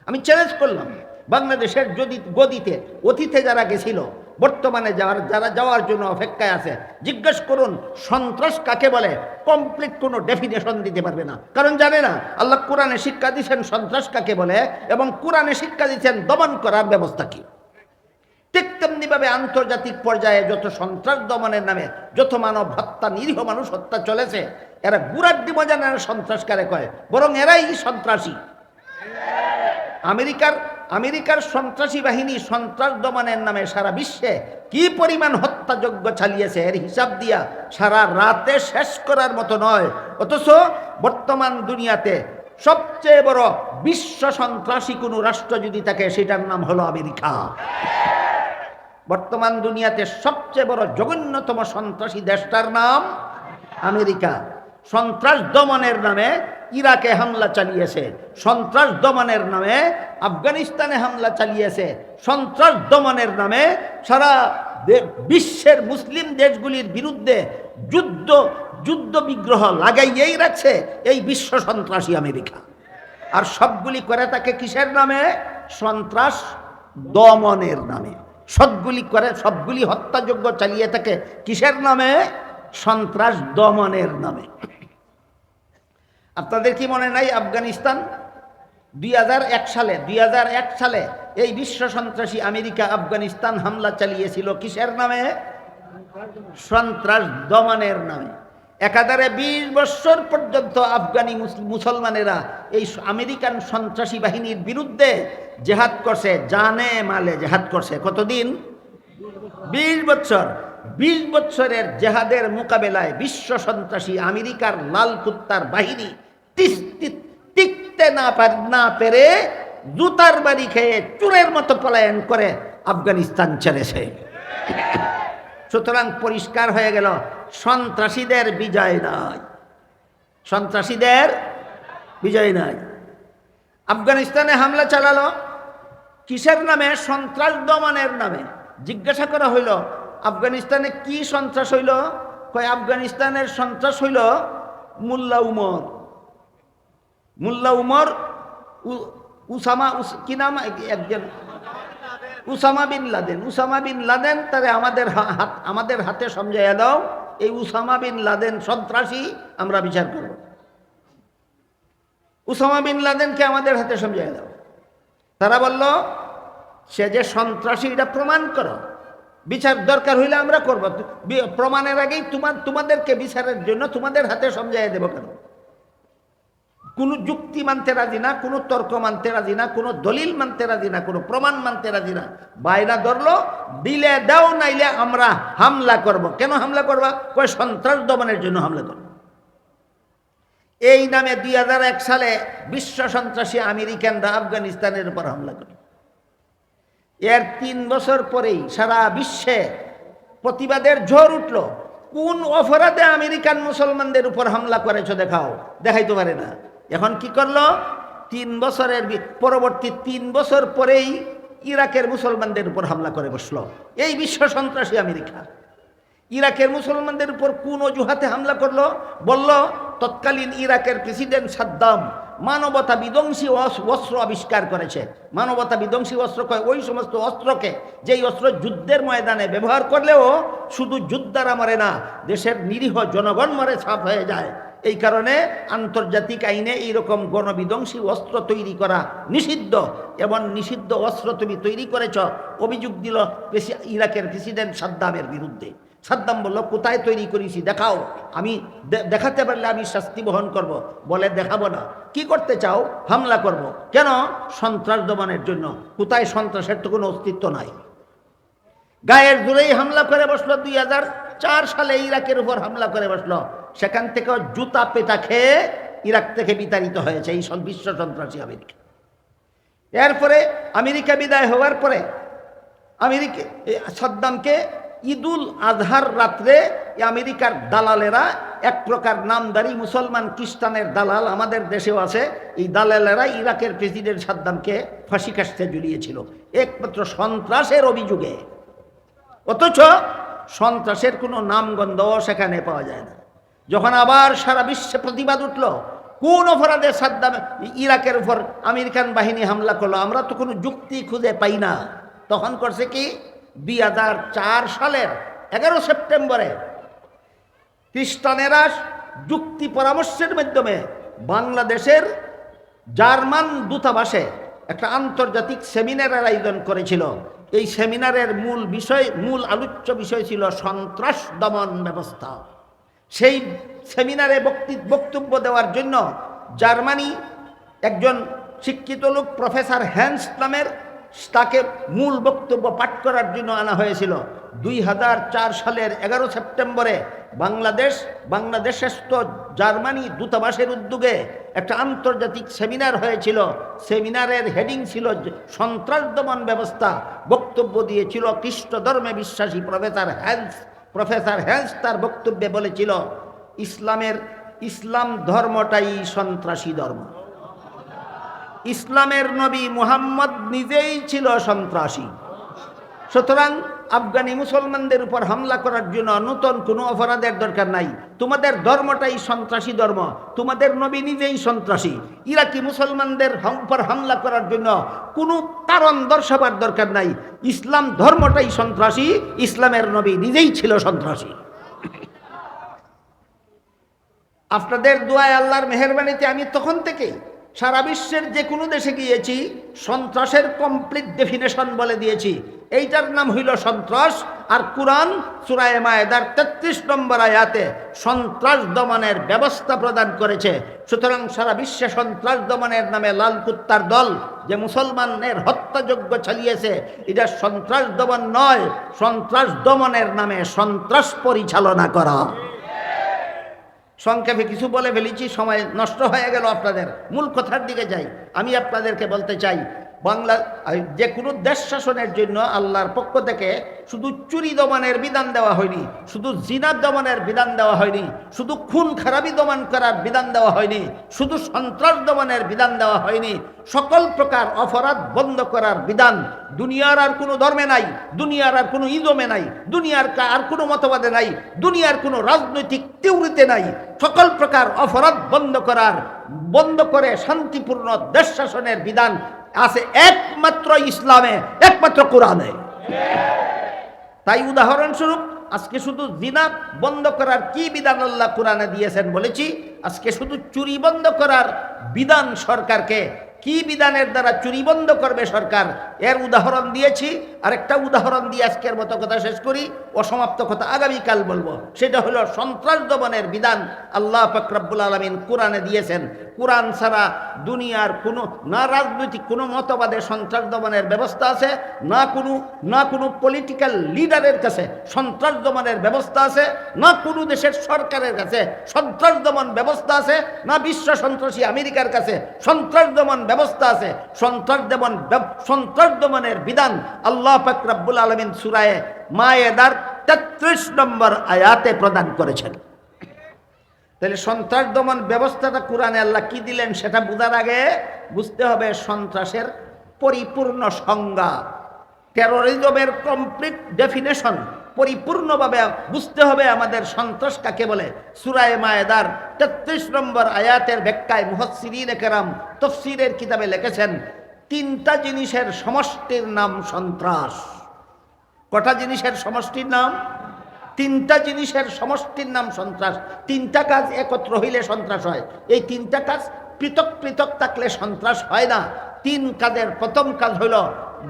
[SPEAKER 1] আমি চ্যালেঞ্জ করলাম, বাংলাদেশের যদি গদিতে অতীতে যারা গেছিল, বর্তমানে যারা যাওয়ার জন্য অপেক্ষায় আছে, জিজ্ঞেস করুন সন্ত্রাস কাকে বলে। কমপ্লিট কোনো ডেফিনেশন দিতে পারবে না, কারণ জানে না। আল্লাহ কোরআনে শিক্ষা দিচ্ছেন সন্ত্রাস কাকে বলে, এবং কোরআনে শিক্ষা দিচ্ছেন দমন করার ব্যবস্থা কি। ঠিক তেমনিভাবে আন্তর্জাতিক পর্যায়ে যত সন্ত্রাস দমনের নামে যত মানব হত্যা, নিরীহ মানুষ হত্যা চলেছে, এরা গুড়ার ডিমও জানে না সন্ত্রাস কারে কয়, বরং এরাই সন্ত্রাসী। আমেরিকার সন্ত্রাসী বাহিনী সন্ত্রাস দমনের নামে সারা বিশ্বে কি পরিমাণ হত্যাযজ্ঞ চালিয়েছে, এর হিসাব দিয়া সারা রাতে শেষ করার মতো নয়। অথচ বর্তমান দুনিয়াতে সবচেয়ে বড় বিশ্ব সন্ত্রাসী কোনো রাষ্ট্র যদি থাকে, সেটার নাম হলো আমেরিকা। বর্তমান দুনিয়াতে সবচেয়ে বড় জঘন্যতম সন্ত্রাসী দেশটার নাম আমেরিকা। সন্ত্রাস দমনের নামে ইরাকে হামলা চালিয়েছে, সন্ত্রাস দমনের নামে আফগানিস্তানে হামলা চালিয়েছে, সন্ত্রাস দমনের নামে সারা বিশ্বের মুসলিম দেশগুলির বিরুদ্ধে যুদ্ধ যুদ্ধ বিগ্রহ লাগাইয়েই রাখছে এই বিশ্ব সন্ত্রাসী আমেরিকা। আর সবগুলি করে থাকে কিসের নামে? সন্ত্রাস দমনের নামে। সবগুলি হত্যাযজ্ঞ চালিয়ে থাকে কিসের নামে? সন্ত্রাস দমনের নামে। আপনাদের কি মনে নাই আফগানিস্তান 2001 সালে এই বিশ্ব সন্ত্রাসী আমেরিকা আফগানিস্তান হামলা চালিয়েছিল কিসের নামে? সন্ত্রাস দমনের নামে। একাধারে 20 বছর পর্যন্ত আফগানি মুসলমানেরা এই আমেরিকান সন্ত্রাসী বাহিনীর বিরুদ্ধে জেহাদ করছে, জানে মালে জেহাদ করছে। কতদিন? 20 বছর। 20 বছরের জেহাদের মোকাবেলায় বিশ্ব সন্ত্রাসী আমেরিকার লাল কুত্তার বাহিনী টিকতে না পেরে জুতার বাড়ি খেয়ে চুরের মতো পলায়ন করে আফগানিস্তান ছেড়েছে। সুতরাং পরিষ্কার হয়ে গেল, সন্ত্রাসীদের বিজয় নাই, সন্ত্রাসীদের বিজয় নাই। আফগানিস্তানে হামলা চালালো কিসের নামে? সন্ত্রাস দমনের নামে। জিজ্ঞাসা করা হইল আফগানিস্তানে কি সন্ত্রাস হইল? কয় আফগানিস্তানের সন্ত্রাস হইল মোল্লা উমর, কি নাম একজন, উসামা বিন লাদেন। তারে আমাদের হাতে সমঝাইয়া দাও, এই উসামা বিন লাদেন সন্ত্রাসী, আমরা বিচার করব। উসামা বিন লাদেনকে আমাদের হাতে সমঝাইয়া দাও। তারা বলল সে যে সন্ত্রাসী এটা প্রমাণ করো, বিচার দরকার হইলে আমরা করব, প্রমাণের আগেই তোমাদেরকে বিচারের জন্য তোমাদের হাতে সমঝাইয়া দেব কেন? কোনো যুক্তি মানতে রাজি না, কোনো তর্ক মানতে রাজি না, কোনো দলিল মানতে রাজি না, কোনো প্রমাণ মানতে রাজি না। বাইনা ধরলো, দিলে দাও, নাইলে আমরা হামলা করব। কেন হামলা করবা? কয় সন্ত্রাস দমনের জন্য হামলা করব। এই নামে 2001 সালে বিশ্ব সন্ত্রাসী আমেরিকানরা আফগানিস্তানের উপর হামলা করে। এর 3 বছর পরেই সারা বিশ্বে প্রতিবাদের ঝড় উঠল। কোন অপরাধে আমেরিকান মুসলমানদের উপর হামলা করেছো দেখাও, দেখাইতে পারে না। এখন কি করলো? 3 বছরের পরবর্তী 3 বছর পরেই ইরাকের মুসলমানদের উপর হামলা করে বসলো এই বিশ্ব সন্ত্রাসী আমেরিকা। ইরাকের মুসলমানদের উপর কোন অজুহাতে হামলা করলো? বলল তৎকালীন ইরাকের প্রেসিডেন্ট সাদ্দাম মানবতা বিধ্বংসী অস্ত্র আবিষ্কার করেছে। মানবতা বিধ্বংসী অস্ত্র কয় ওই সমস্ত অস্ত্রকে যেই অস্ত্র যুদ্ধের ময়দানে ব্যবহার করলেও শুধু যোদ্ধারা মরে না, দেশের নিরীহ জনগণ মরে, ছাপ হয়ে যায়। এই কারণে আন্তর্জাতিক আইনে এইরকম গণবিধ্বংসী অস্ত্র তৈরি করা নিষিদ্ধ। এমন নিষিদ্ধ অস্ত্র তুমি তৈরি করেছ, অভিযোগ দিল ইরাকের প্রেসিডেন্ট সাদ্দামের বিরুদ্ধে। সাদ্দাম বলল কোথায় তৈরি করেছি দেখাও, আমি দেখাতে পারলে আমি শাস্তি বহন করব। বলে দেখাবো না। কি করতে চাও? হামলা করব। কেন? সন্ত্রাস দমনের জন্য। কোথায়? সন্ত্রাসের তো কোনো অস্তিত্ব নাই। গায়ের জোরেই হামলা করে বসলো। 2004 সালে ইরাকের উপর হামলা করে বসলো। সেখান থেকে জুতা পেটা খেয়ে ইরাক থেকে বিতাড়িত হয়েছে এই বিশ্ব সন্ত্রাসী আমেরিকা। এরপরে আমেরিকা বিদায় হওয়ার পরে সাদ্দামকে ঈদুল আজহার রাত্রে আমেরিকার দালালেরা, এক প্রকার নামদারি মুসলমান খ্রিস্টানের দালাল আমাদের দেশেও আছে, এই দালালেরা ইরাকের প্রেসিডেন্ট সাদ্দামকে ফাঁসি কাস্তে ঝুলিয়েছিল একমাত্র সন্ত্রাসের অভিযোগে। অথচ সন্ত্রাসের কোনো নামগন্ধও সেখানে পাওয়া যায় না। যখন আবার সারা বিশ্বে প্রতিবাদ উঠল, কোন অপরাধে সাদ্দাম ইরাকের উপর আমেরিকান বাহিনী হামলা করলো, আমরা তো কোনো যুক্তি খুঁজে পাই না। তখন করছে কি? 2004 সালের 11 সেপ্টেম্বরে খ্রিস্টানেরা যুক্তি পরামর্শের মাধ্যমে বাংলাদেশের জার্মান দূতাবাসে একটা আন্তর্জাতিক সেমিনারের আয়োজন করেছিল। এই সেমিনারের মূল আলোচ্য বিষয় ছিল সন্ত্রাস দমন ব্যবস্থা। সেই সেমিনারে বক্তব্য দেওয়ার জন্য জার্মানি একজন শিক্ষিত লোক প্রফেসর হ্যান্স নামের, তাকে মূল বক্তব্য পাঠ করার জন্য আনা হয়েছিল। 2004 সালের 11 সেপ্টেম্বরে বাংলাদেশস্থ জার্মানি দূতাবাসের উদ্যোগে একটা আন্তর্জাতিক সেমিনার হয়েছিল। সেমিনারের হেডিং ছিল সন্ত্রাস দমন ব্যবস্থা। বক্তব্য দিয়েছিল খ্রিস্ট ধর্মে বিশ্বাসী প্রফেসর হ্যান্স তার বক্তব্যে বলেছিল ইসলাম ধর্মটাই সন্ত্রাসী ধর্ম। ইসলামের নবী মুহাম্মদ নিজেই ছিল সন্ত্রাসী। সুতরাং আফগানি মুসলমানদের উপর হামলা করার জন্য নতুন কোনো অপরাধের দরকার নাই। তোমাদের ধর্মটাই সন্ত্রাসী ধর্ম, তোমাদের নবী নিজেই সন্ত্রাসী। ইরাকি মুসলমানদের উপর হামলা করার জন্য কোনো কারণ দর্শাবার দরকার নাই। ইসলাম ধর্মটাই সন্ত্রাসী, ইসলামের নবী নিজেই ছিল সন্ত্রাসী। আপনাদের দোয়ায় আল্লাহর মেহেরবানিতে আমি তখন থেকে সারা বিশ্বের যে কোনো দেশে গিয়েছি সন্ত্রাসের কমপ্লিট ডেফিনেশন বলে দিয়েছি। এইটার নাম হইল সন্ত্রাস। আর কুরআন সূরা মায়েদার 33 নম্বর আয়াতে সন্ত্রাস দমনের ব্যবস্থা প্রদান করেছে। সুতরাং সারা বিশ্বে সন্ত্রাস দমনের নামে লাল কুত্তার দল যে মুসলমানের হত্যাযজ্ঞ চালিয়েছে, এটা সন্ত্রাস দমন নয়, সন্ত্রাস দমনের নামে সন্ত্রাস পরিচালনা করা। সংক্ষেপে কিছু বলে ফেলেছি, সময় নষ্ট হয়ে গেল। আপনাদের মূল কথার দিকে যাই। আমি আপনাদেরকে বলতে চাই, বাংলা যে কোনো দেশ শাসনের জন্য আল্লাহর পক্ষ থেকে শুধু চুরি দমনের বিধান দেওয়া হয়নি, শুধু জিনা দমনের বিধান দেওয়া হয়নি, শুধু খুন খারাপি দমন করার বিধান দেওয়া হয়নি, শুধু সন্ত্রাস দমনের বিধান দেওয়া হয়নি, সকল প্রকার অপরাধ বন্ধ করার বিধান দুনিয়ার আর কোনো ধর্মে নাই, দুনিয়ার আর কোনো ইজমে নাই, দুনিয়ার আর কোনো মতবাদে নাই, দুনিয়ার কোনো রাজনৈতিক থিওরিতে নাই। সকল প্রকার অপরাধ বন্ধ করে শান্তিপূর্ণ দেশ শাসনের বিধান আছে একমাত্র ইসলামে, একমাত্র কোরআনে। তাই উদাহরণস্বরূপ আজকে শুধু জিনা বন্ধ করার কি বিধান আল্লাহ কোরআনে দিয়েছেন বলেছি। আজকে শুধু চুরি বন্ধ করার বিধান সরকারকে, কি বিধানের দ্বারা চুরি বন্ধ করবে সরকার, এর উদাহরণ দিয়েছি। আরেকটা উদাহরণ দিয়ে আজকের মতো কথা শেষ করি, অসমাপ্ত কথা আগামীকাল বলবো। সেটা হলো সন্ত্রাস দমনের বিধান আল্লাহ পাক রব্বুল আলামিন কোরআনে দিয়েছেন। কোরআন ছাড়া দুনিয়ার কোনো না রাজনৈতিক কোনো মতবাদে সন্ত্রাস দমনের ব্যবস্থা আছে, না কোনো পলিটিক্যাল লিডারের কাছে সন্ত্রাস দমনের ব্যবস্থা আছে, না কোনো দেশের সরকারের কাছে সন্ত্রাস দমন ব্যবস্থা আছে, না বিশ্ব সন্ত্রাসী আমেরিকার কাছে সন্ত্রাস দমন ব্যবস্থা আছে। সন্ত্রাস দমনের বিধান আল্লাহ পাক রব্বুল আলামিন সূরা মায়েদার 33 নম্বর আয়াতে প্রদান করেছেন। তাহলে সন্ত্রাস দমন ব্যবস্থাটা কোরআনে আল্লাহ কি দিলেন সেটা বোঝার আগে বুঝতে হবে সন্ত্রাসের পরিপূর্ণ সংজ্ঞা, টেরোরিজমের কমপ্লিট ডেফিনেশন পরিপূর্ণভাবে বুঝতে হবে আমাদের। সন্ত্রাস কাকে বলে? সূরা মায়েদার 33 নম্বর আয়াতের ব্যাখ্যায় মুফাসসিরিনে কেরাম তাফসীরের কিতাবে লিখেছেন, 3টা জিনিসের সমষ্টির নাম সন্ত্রাস। কটা জিনিসের সমষ্টির নাম? 3টা জিনিসের সমষ্টির নাম সন্ত্রাস। 3টা কাজ একত্র হইলে সন্ত্রাস হয়। এই 3টা কাজ পৃথক পৃথক থাকলে সন্ত্রাস হয় না। 3 কাজের প্রথম কাজ হইল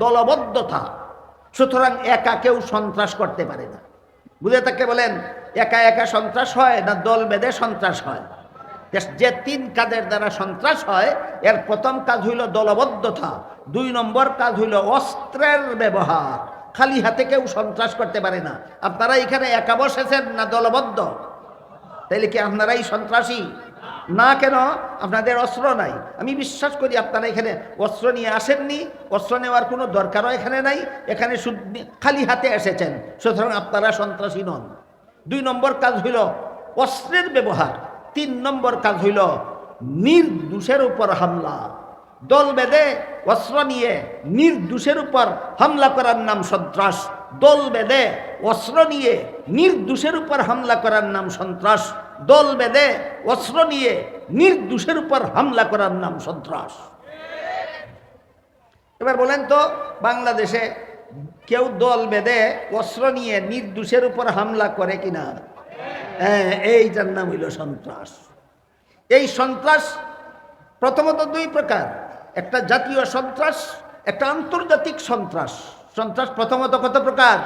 [SPEAKER 1] দলবদ্ধতা। সুতরাং একা কেউ সন্ত্রাস করতে পারে না। বুঝে তাকে বলেন একা একা সন্ত্রাস হয় না দল বেঁধে সন্ত্রাস হয়? যে 3 কাজের দ্বারা সন্ত্রাস হয় এর প্রথম কাজ হইল দলবদ্ধতা, 2 নম্বর কাজ হইল অস্ত্রের ব্যবহার। খালি হাতে কেউ সন্ত্রাস করতে পারে না। আপনারা এখানে একা বসেছেন না দলবদ্ধ? তাইলে কি আপনারাই সন্ত্রাসী? না। কেন? আপনাদের অস্ত্র নাই। আমি বিশ্বাস করি আপনারা এখানে অস্ত্র নিয়ে আসেননি, অস্ত্র নেওয়ার কোনো দরকারও এখানে নাই, এখানে খালি হাতে এসেছেন। সুতরাং আপনারা সন্ত্রাসী নন। 2 নম্বর কাজ হইল অস্ত্রের ব্যবহার। 3 নম্বর কাজ হইল নির্দোষের উপর হামলা। দল বেঁধে অস্ত্র নিয়ে নির্দোষের উপর হামলা করার নাম সন্ত্রাস। দল বেঁধে অস্ত্র নিয়ে নির্দোষের উপর হামলা করার নাম সন্ত্রাস। দল বেঁধে অস্ত্র নিয়ে নির্দোষের উপর হামলা করার নাম সন্ত্রাস। এবার বলেন তো বাংলাদেশে কেউ দল বেঁধে অস্ত্র নিয়ে নির্দোষের উপর হামলা করে কিনা? হ্যাঁ, এইটার নাম হইল সন্ত্রাস। এই সন্ত্রাস প্রথমত 2 প্রকার, একটা জাতীয় সন্ত্রাস, একটা আন্তর্জাতিক সন্ত্রাস। সন্ত্রাস প্রথমত কত প্রকার?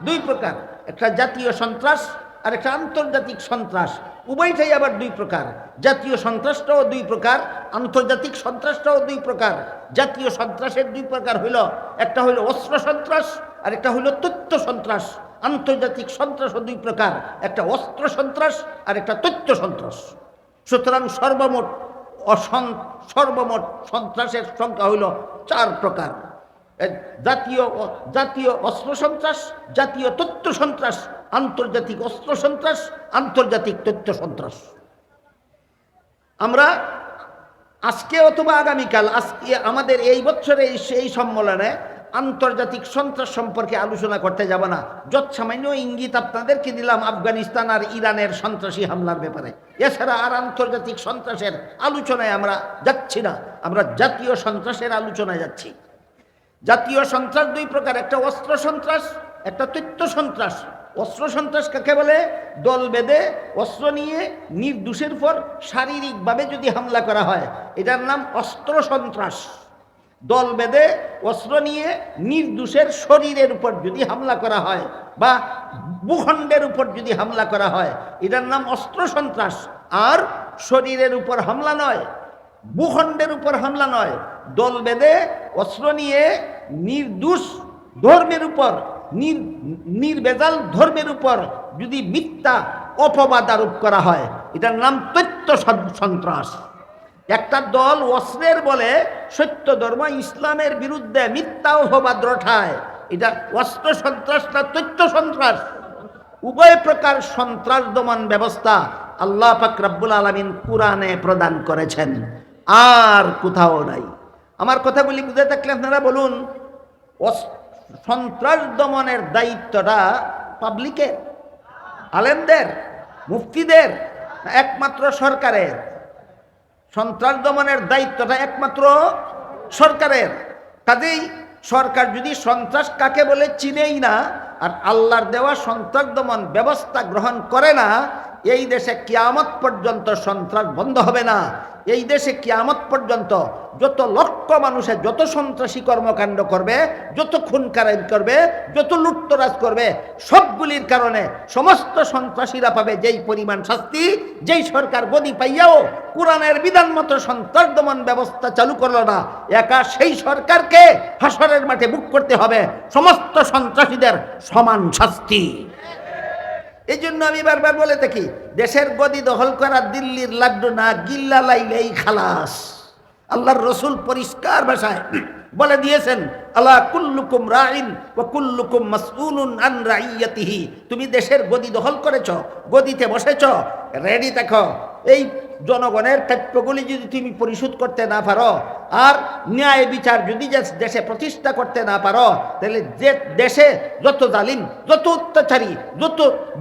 [SPEAKER 1] 2 প্রকার, একটা জাতীয় সন্ত্রাস আর একটা আন্তর্জাতিক সন্ত্রাস। উভয়টাই আবার 2 প্রকার। জাতীয় সন্ত্রাসটাও 2 প্রকার, আন্তর্জাতিক সন্ত্রাসটাও 2 প্রকার। জাতীয় সন্ত্রাসের 2 প্রকার হইল, একটা হইল অস্ত্র সন্ত্রাস আর একটা হইল তথ্য সন্ত্রাস। আন্তর্জাতিক সন্ত্রাসও 2 প্রকার, একটা অস্ত্র সন্ত্রাস আর একটা তথ্য সন্ত্রাস। সুতরাং সর্বমোট সন্ত্রাসের সংখ্যা হইল 4 প্রকার। জাতীয় অস্ত্র সন্ত্রাস, জাতীয় তথ্য সন্ত্রাস, আন্তর্জাতিক অস্ত্র সন্ত্রাস, আন্তর্জাতিক তথ্য সন্ত্রাস। আমরা আজকে অথবা আগামীকাল, আজকে আমাদের এই বছরে এই সম্মেলনে আন্তর্জাতিক সন্ত্রাস সম্পর্কে আলোচনা করতে যাব না। যত সামান্য ইঙ্গিত আপনাদেরকে দিলাম আফগানিস্তান আর ইরানের সন্ত্রাসী হামলার ব্যাপারে। এছাড়া আর আন্তর্জাতিক সন্ত্রাসের আলোচনায় আমরা যাচ্ছি না, আমরা জাতীয় সন্ত্রাসের আলোচনায় যাচ্ছি। জাতীয় সন্ত্রাস দুই প্রকার, একটা অস্ত্র সন্ত্রাস, একটা তথ্য সন্ত্রাস। অস্ত্র সন্ত্রাস কাকে বলে? দল বেঁধে অস্ত্র নিয়ে নির্দোষের উপর শারীরিকভাবে যদি হামলা করা হয়, এটার নাম অস্ত্র সন্ত্রাস। দল বেঁধে অস্ত্র নিয়ে নির্দোষের শরীরের উপর যদি হামলা করা হয় বা ভূখণ্ডের উপর যদি হামলা করা হয়, এটার নাম অস্ত্র সন্ত্রাস। আর শরীরের উপর হামলা নয়, ভূখণ্ডের উপর হামলা নয়, দল বেঁধে অস্ত্র নিয়ে নির্দোষ ধর্মের উপর, নির্ভেজাল ধর্মের উপর যদি মিথ্যা অপবাদ আরোপ করা হয়, এটার নাম তথ্য সন্ত্রাস। একটা দল অস্ত্রের বলে সত্য ধর্ম ইসলামের বিরুদ্ধে মিথ্যা অপবাদ রটায়, এটা অস্ত্র সন্ত্রাস না তথ্য সন্ত্রাস। উভয় প্রকার সন্ত্রাস দমন ব্যবস্থা আল্লাহ পাক রব্বুল আলামিন কুরআনে প্রদান করেছেন, আর কোথাও নাই। আমার কথাগুলি বুঝে থাকলে আপনারা বলুন, সন্ত্রাস দমনের দায়িত্বটা পাবলিকের, আলেমদের, মুফতিদের, একমাত্র সরকারের? সন্ত্রাস দমনের দায়িত্বটা একমাত্র সরকারের। কাজেই সরকার যদি সন্ত্রাস কাকে বলে চিনেই না আর আল্লাহর দেওয়া সন্ত্রাস দমন ব্যবস্থা গ্রহণ করে না, এই দেশে কিয়ামত পর্যন্ত সন্ত্রাস বন্ধ হবে না। এই দেশে কিয়ামত পর্যন্ত যত লক্ষ মানুষের যত সন্ত্রাসী কর্মকাণ্ড করবে, যত খুন খারাপ করবে, যত লুটতরাজ করবে, সবগুলির কারণে সমস্ত সন্ত্রাসীরা পাবে যেই পরিমাণ শাস্তি। যেই সরকার গদি পাইয়াও কোরআনের বিধান মতো সন্ত্রাস দমন ব্যবস্থা চালু করলো না, একা সেই সরকারকে হাসরের মাঠে বুক করতে হবে সমস্ত সন্ত্রাসীদের সমান শাস্তি। এই জন্য আমি বারবার বলে থাকি, দেশের গদি দখল করা দিল্লির লাড্ডু না, গিল্লা লাইলেই খালাস। আল্লাহর রসুল পরিষ্কার ভাষায় বলে দিয়েছেন, আলা কুল্লুকুম রাইন ওয়া কুল্লুকুম মাসউলুন আন রাইয়াতিহি। তুমি দেশের গদি দখল করেছ, গদিতে বসেছ, রেডি থাকো। এই জনগণের প্রাপ্যগুলি যদি তুমি পরিশোধ করতে না পারো, আর ন্যায় বিচার যদি দেশে প্রতিষ্ঠা করতে না পারো, তাহলে যে দেশে যত জালিম, যত অত্যাচারী,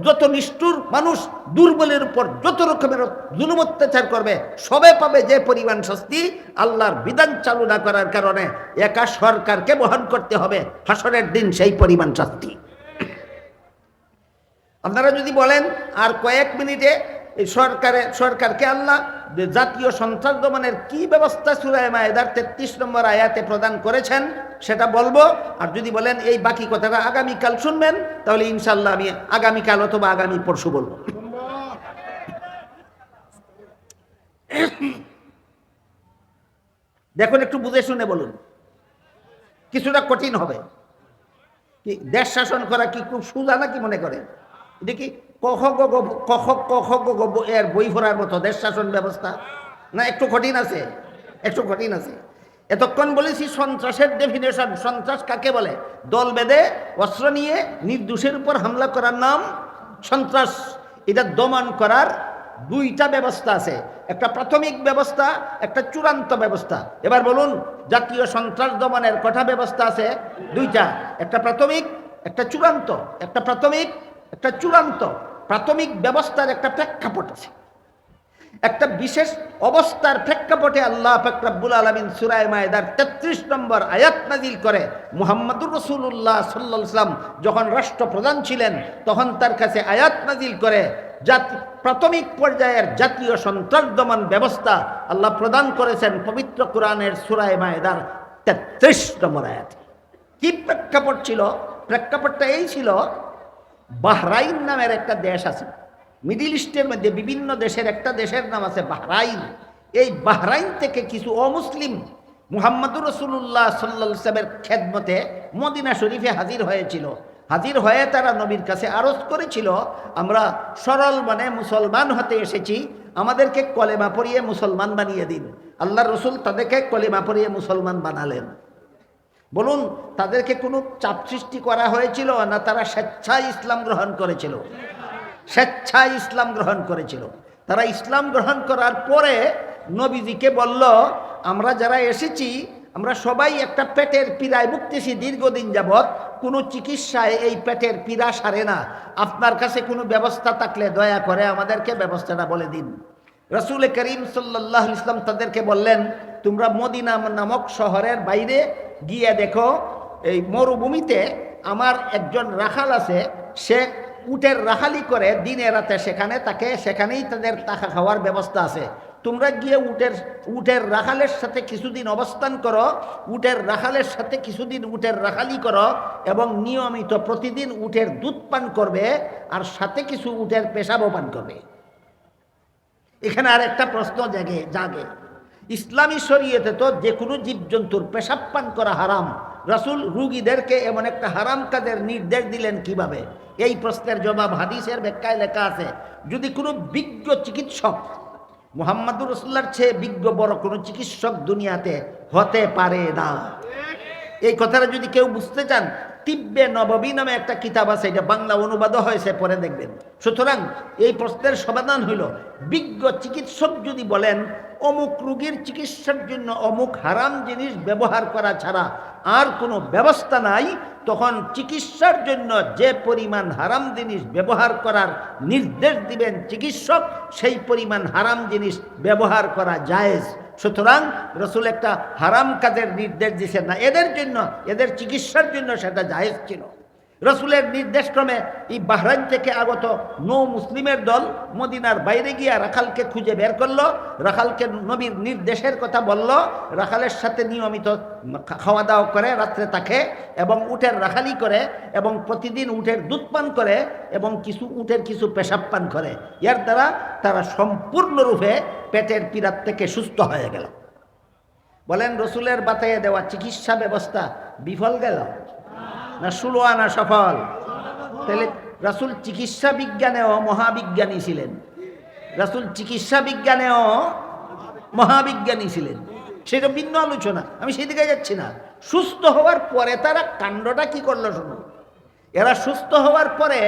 [SPEAKER 1] যত নিষ্ঠুর মানুষ দুর্বলের উপর যত রকমের জুলুম অত্যাচার করবে, সবে পাবে যে পরিমাণ শাস্তি। আল্লাহর বিধান চালু না করার কারণে একা সরকারকে বহন করতে হবে হাসরের দিন সেই পরিমাণ শাস্তি। আপনারা যদি বলেন আর কয়েক মিনিটে এই সরকারকে আল্লাহ জাতীয় সন্ত্রাস দমনের কি ব্যবস্থা সূরা মায়েদার 33 নম্বর আয়াতে প্রদান করেছেন সেটা বলবো। আর যদি বলেন এই বাকি কথাটা আগামীকাল শুনবেন, তাহলে ইনশাল্লাহ আমি আগামীকাল অথবা আগামী পরশু বলবো। দেখুন, একটু বুঝে শুনে বলুন, কিছুটা কঠিন হবে। কি দেশ শাসন করা কি খুব সোজা নাকি মনে করেন? দেখি এর বই পড়ার মতো দেশ শাসন ব্যবস্থা না? একটু কঠিন আছে, একটু কঠিন আছে। এতক্ষণ বলেছি সন্ত্রাসের ডেফিনেশন। সন্ত্রাস কাকে বলে? দল বেঁধে অস্ত্র নিয়ে নির্দোষের উপর হামলা করার নাম সন্ত্রাস। এটা দমন করার দুইটা ব্যবস্থা আছে, একটা প্রাথমিক ব্যবস্থা, একটা চূড়ান্ত ব্যবস্থা। এবার বলুন, জাতীয় সন্ত্রাস দমনের কটা ব্যবস্থা আছে? দুইটা, একটা প্রাথমিক, একটা চূড়ান্ত। একটা প্রাথমিক, একটা চূড়ান্ত। প্রাথমিক ব্যবস্থার একটা প্রেক্ষাপট আছে, একটা বিশেষ অবস্থার প্রেক্ষাপটে আল্লাহ পাক রব্বুল আলামিন সূরা মায়েদার 33 নম্বর আয়াত নাযিল করে। মুহাম্মদুর রাসূলুল্লাহ সাল্লাল্লাহু আলাইহি ওয়াসাল্লাম যখন রাষ্ট্রপ্রধান ছিলেন, তখন তার কাছে আয়াত নাযিল করে প্রাথমিক পর্যায়ের জাতীয় সন্ত্রাস দমন ব্যবস্থা আল্লাহ প্রদান করেছেন পবিত্র কোরআনের সূরা মায়েদার 33 নম্বর আয়াত। কি প্রেক্ষাপট ছিল? প্রেক্ষাপটটা এই ছিল, বাহরাইন নামের একটা দেশ আছে মিডিল ইস্টের মধ্যে, বিভিন্ন দেশের একটা দেশের নাম আছে বাহরাইন। এই বাহরাইন থেকে কিছু অমুসলিম মুহাম্মদুর রাসূলুল্লাহ সাল্লাল্লাহু আলাইহি ওয়াসাল্লামের খেদমতে মদিনা শরীফে হাজির হয়েছিল। হাজির হয়ে তারা নবীর কাছে আরজ করেছিল, আমরা সরল মানে মুসলমান হতে এসেছি, আমাদেরকে কলেমা পড়িয়ে মুসলমান বানিয়ে দিন। আল্লাহর রাসূল তাদেরকে কলেমা পড়িয়ে মুসলমান বানালেন। বলুন, তাদেরকে কোনো চাপ সৃষ্টি করা হয়েছিল না তারা স্বেচ্ছায় ইসলাম গ্রহণ করেছিল? স্বেচ্ছায় ইসলাম গ্রহণ করেছিল। তারা ইসলাম গ্রহণ করার পরে নবীজিকে বলল, আমরা যারা এসেছি আমরা সবাই একটা পেটের পীড়ায় ভুগতেছি দীর্ঘদিন যাবৎ, কোনো চিকিৎসায় এই পেটের পীড়া সারে না। আপনার কাছে কোনো ব্যবস্থা থাকলে দয়া করে আমাদেরকে ব্যবস্থাটা বলে দিন। রাসূল করিম সাল্লাল্লাহু আলাইহি ওয়াসাল্লাম তাদেরকে বললেন, তোমরা মদিনা নামক শহরের বাইরে গিয়ে দেখো, এই মরুভূমিতে আমার একজন রাখাল আছে, সে উটের রাখালি করে দিনে রাতে সেখানে তাকে, সেখানেই তাদের টাকা খাওয়ার ব্যবস্থা আছে। তোমরা গিয়ে উটের রাখালের সাথে কিছুদিন অবস্থান করো, উটের রাখালের সাথে কিছুদিন উটের রাখালি করো এবং নিয়মিত প্রতিদিন উটের দুধ পান করবে আর সাথে কিছু উটের পেশাবও পান করবে। এখানে আর একটা প্রশ্ন জাগে, ইসলামী শরীয়তে তো যে কোনো জীবজন্তুর পেশাব পান করা হারাম, রাসূল রুগীদেরকে এমন একটা হারাম কাজের নির্দেশ দিলেন কিভাবে? এই প্রশ্নের জবাব হাদিসের ব্যাখ্যায় লেখা আছে। যদি কোনো বিজ্ঞ চিকিৎসক, মুহাম্মদুর রাসূলুল্লাহর চেয়ে বিজ্ঞ বড় কোনো চিকিৎসক দুনিয়াতে হতে পারে না। এই কথাটা যদি কেউ বুঝতে চান, তিব্বে নববী নামে একটা কিতাব আছে, এটা বাংলা অনুবাদও হয়েছে, পরে দেখবেন। সুতরাং এই প্রশ্নের সমাধান হইল, বিজ্ঞ চিকিৎসক যদি বলেন অমুক রোগীর চিকিৎসার জন্য অমুক হারাম জিনিস ব্যবহার করা ছাড়া আর কোনো ব্যবস্থা নাই, তখন চিকিৎসার জন্য যে পরিমাণ হারাম জিনিস ব্যবহার করার নির্দেশ দিবেন চিকিৎসক, সেই পরিমাণ হারাম জিনিস ব্যবহার করা জায়েজ। সুতরাং রাসূল একটা হারাম কাজের নির্দেশ দিয়েছেন না, এদের জন্য, এদের চিকিৎসার জন্য সেটা জায়েজ ছিল। রাসূলের নির্দেশক্রমে এই বাহরাইন থেকে আগত নৌ মুসলিমের দল মদিনার বাইরে গিয়া রাখালকে খুঁজে বের করলো, রাখালকে নবীর নির্দেশের কথা বলল, রাখালের সাথে নিয়মিত খাওয়া দাওয়া করে, রাত্রে থাকে এবং উটের রাখালি করে এবং প্রতিদিন উটের দুধ পান করে এবং উটের কিছু পেশাব পান করে। এর দ্বারা তারা সম্পূর্ণরূপে পেটের পীড়া থেকে সুস্থ হয়ে গেল। বলেন, রাসূলের বাতায়ে দেওয়া চিকিৎসা ব্যবস্থা বিফল গেল না 16 আনা সফল? তাহলে রাসূল চিকিৎসা বিজ্ঞানেও মহাবিজ্ঞানী ছিলেন, রাসূল চিকিৎসা বিজ্ঞানেও মহাবিজ্ঞানী ছিলেন, সেটা ভিন্ন আলোচনা, আমি সেদিকে যাচ্ছি না। সুস্থ হওয়ার পরে তারা কাণ্ডটা কি করলো শুনুন। এরা সুস্থ হওয়ার পরে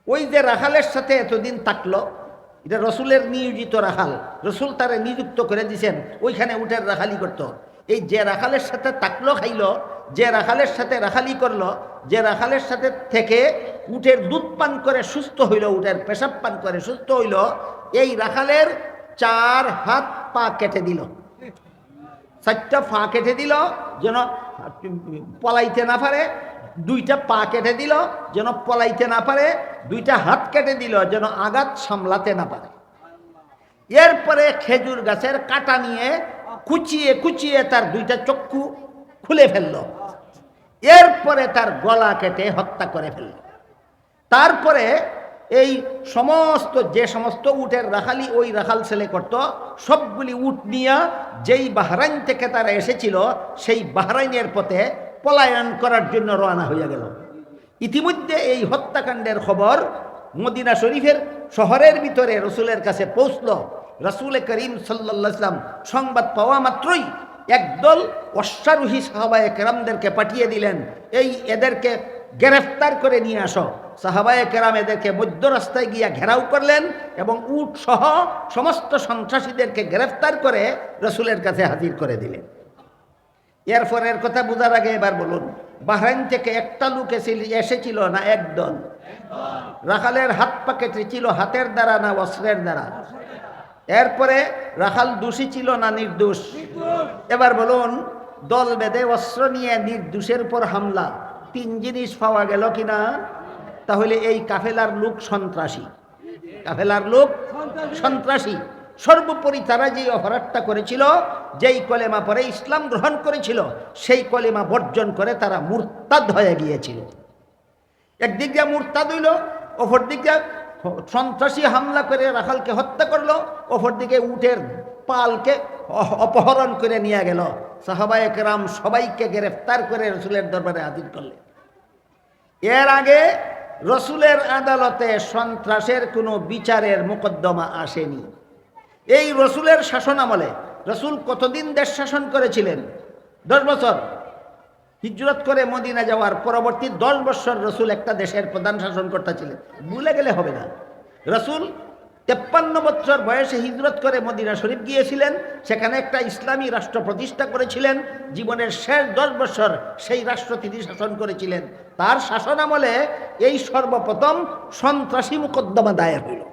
[SPEAKER 1] ওই যে রাখালের সাথে এতদিন থাকলো, এটা রাসূলের নিয়োজিত রাখাল, রাসূল তারা নিযুক্ত করে দিয়েছেন ওইখানে উটের রাখালি করত। এই যে রাখালের সাথে থাকলো, খাইলো, যে রাখালের সাথে রাখালি করলো, যে রাখালের সাথে থেকে উটের দুধ পান করে সুস্থ হইল, উটের পেশাব পান করে সুস্থ হইল, এই রাখালের 4 হাত পা কেটে দিল, 4টা পা কেটে দিল যেন পলাইতে না পারে, 2টা পা কেটে দিল যেন পলাইতে না পারে, 2টা হাত কেটে দিল যেন আঘাত সামলাতে না পারে। এরপরে খেজুর গাছের কাঁটা নিয়ে কুচিয়ে কুচিয়ে তার 2টা চক্ষু খুলে ফেলল, এরপরে তার গলা কেটে হত্যা করে ফেলল। তারপরে এই যে সমস্ত উটের রাখালি ওই রাখাল ছেলে করত, সবগুলি উট নিয়ে যেই বাহরাইন থেকে তারা এসেছিল সেই বাহরাইনের পথে পলায়ন করার জন্য রওনা হয়ে গেল। ইতিমধ্যে এই হত্যাকাণ্ডের খবর মদিনা শরীফের শহরের ভিতরে রাসূলের কাছে পৌঁছল। রাসূল করিম সাল্লাল্লাহু আলাইহি ওয়াসাল্লাম সংবাদ পাওয়া মাত্রই একদল অশ্বারোহী সাহাবায়ে কেরামদেরকে পাঠিয়ে দিলেন, এদেরকে গ্রেফতার করে নিয়ে আসো। সাহাবায়ে কেরাম এদেরকে মধ্য রাস্তায় গিয়া ঘেরাও করলেন এবং উট সহ সমস্ত সন্ত্রাসীদেরকে গ্রেফতার করে রাসূলের কাছে হাজির করে দিলেন। এরপরের কথা বোঝার আগে এবার বলুন, বাহরাইন থেকে একটা লোক এসেছিল না একদল? রাখালের হাত পা কেটেছিল হাতের দ্বারা না অস্ত্রের দ্বারা? এরপরে রাখাল দোষী ছিল না নির্দোষ? এবার বলুন, দল বেঁধে অস্ত্র নিয়ে নির্দোষের উপর হামলা, 3 জিনিস পাওয়া গেল কিনা? তাহলে এই কাফেলার লোক সন্ত্রাসী, কাফেলার লোক সন্ত্রাসী। সর্বোপরি তারা যেই অপরাধটা করেছিল, যেই কলেমা পরে ইসলাম গ্রহণ করেছিল, সেই কলেমা বর্জন করে তারা মুরতাদ হয়ে গিয়েছিল। একদিক দিয়ে মুরতাদ হইল, অপর দিক দিয়ে সন্ত্রাসী হামলা করে রাখালকে হত্যা করলো, অপরদিকে উটের পালকে অপহরণ করে নিয়ে গেল। সাহাবায়ে কেরাম সবাইকে গ্রেফতার করে রাসূলের দরবারে হাজির করলেন। এর আগে রাসূলের আদালতে সন্ত্রাসের কোনো বিচারের মোকদ্দমা আসেনি। এই রাসূলের শাসন আমলে রাসূল কতদিন দেশ শাসন করেছিলেন? 10 বছর। হিজরত করে মদিনা যাওয়ার পরবর্তী 10 বছর রাসূল একটা দেশের প্রধান শাসনকর্তা ছিলেন, ভুলে গেলে হবে না। রাসূল 53 বছর বয়সে হিজরত করে মদিনা শরীফ গিয়েছিলেন, সেখানে একটা ইসলামী রাষ্ট্র প্রতিষ্ঠা করেছিলেন। জীবনের শেষ 10 বছর সেই রাষ্ট্র তিনি শাসন করেছিলেন। তার শাসন আমলে এই সর্বপ্রথম সন্ত্রাসী মোকদ্দমা দায়ের হইল,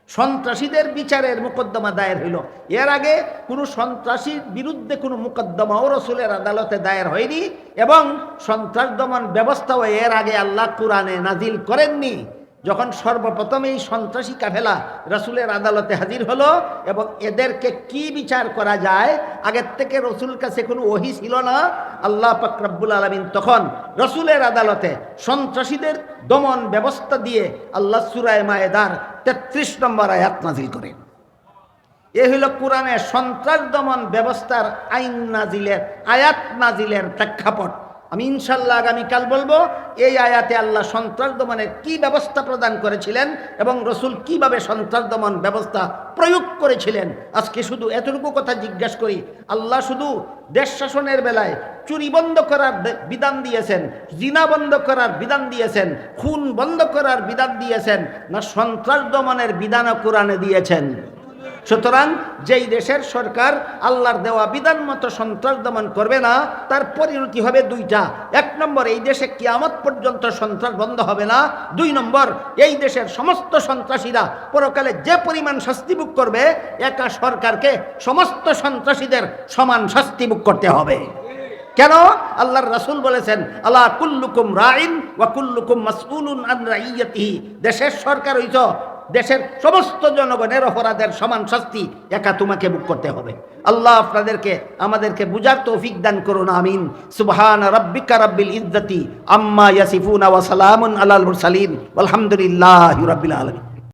[SPEAKER 1] সন্ত্রাসীদের বিচারের মোকদ্দমা দায়ের হইল। এর আগে কোনো সন্ত্রাসীর বিরুদ্ধে কোনো মোকদ্দমাও রাসূলের আদালতে দায়ের হয়নি, এবং সন্ত্রাস দমন ব্যবস্থাও এর আগে আল্লাহ কুরআনে নাজিল করেননি। যখন সর্বপ্রথম এই সন্ত্রাসী কাফেলা রাসূলের আদালতে হাজির হলো, এবং এদেরকে কি বিচার করা যায়, আগের থেকে রাসূল কাছে কোনো ওহী ছিল না। আল্লাহ পাক রব্বুল আলামিন তখন রাসূলের আদালতে সন্ত্রাসীদের দমন ব্যবস্থা দিয়ে আল্লাহ সূরা মায়েদার 33 নম্বর আয়াত নাজিল করেন। এ হইল কোরআনে সন্ত্রাস দমন ব্যবস্থার আইন নাজিলের, আয়াত নাজিলের প্রেক্ষাপট। আমি ইনশাল্লাহ আগামীকাল বলবো এই আয়াতে আল্লাহ সন্ত্রাস দমনের কি ব্যবস্থা প্রদান করেছিলেন এবং রসুল কিভাবে সন্ত্রাস দমন ব্যবস্থা প্রয়োগ করেছিলেন। আজকে শুধু এতটুকু কথা জিজ্ঞাসা করি, আল্লাহ শুধু দেশ শাসনের বেলায় চুরি বন্ধ করার বিধান দিয়েছেন, জিনা বন্ধ করার বিধান দিয়েছেন, খুন বন্ধ করার বিধান দিয়েছেন, না সন্ত্রাস দমনের বিধানও কোরআনে দিয়েছেন? সুতরাং যেই দেশের সরকার আল্লাহর দেওয়া বিধান মতো সন্ত্রাস দমন করবে না, তার পরিণতি হবে দুইটা। 1 নম্বর, এই দেশে কিয়ামত পর্যন্ত সন্ত্রাস বন্ধ হবে না। 2 নম্বর, এই দেশের সমস্ত সন্ত্রাসীরা পরকালে যে পরিমাণ শাস্তি ভোগ করবে, একা সরকারকে সমস্ত সন্ত্রাসীদের সমান শাস্তি ভোগ করতে হবে। কেন? আল্লাহর রাসূল বলেছেন, আলা কুল্লুকুম রাইন ওয়া কুল্লুকুম মাসউলুন আন রাইয়াতিহি। দেশের সরকার হইছ দেশের সমস্ত জনগণের অপরাধের সমান শাস্তি একা তোমাকে ভোগ করতে হবে। আল্লাহ আপনাদেরকে আমাদেরকে বুঝার তৌফিক দান করুন, আমিন। সুবহান রাব্বিকা রাব্বিল ইজ্জাতি আম্মা ইয়াসিফুন ওয়া সালামুন আলাল মুরসালিন ওয়ালহামদুলিল্লাহি রাব্বিল আলামিন।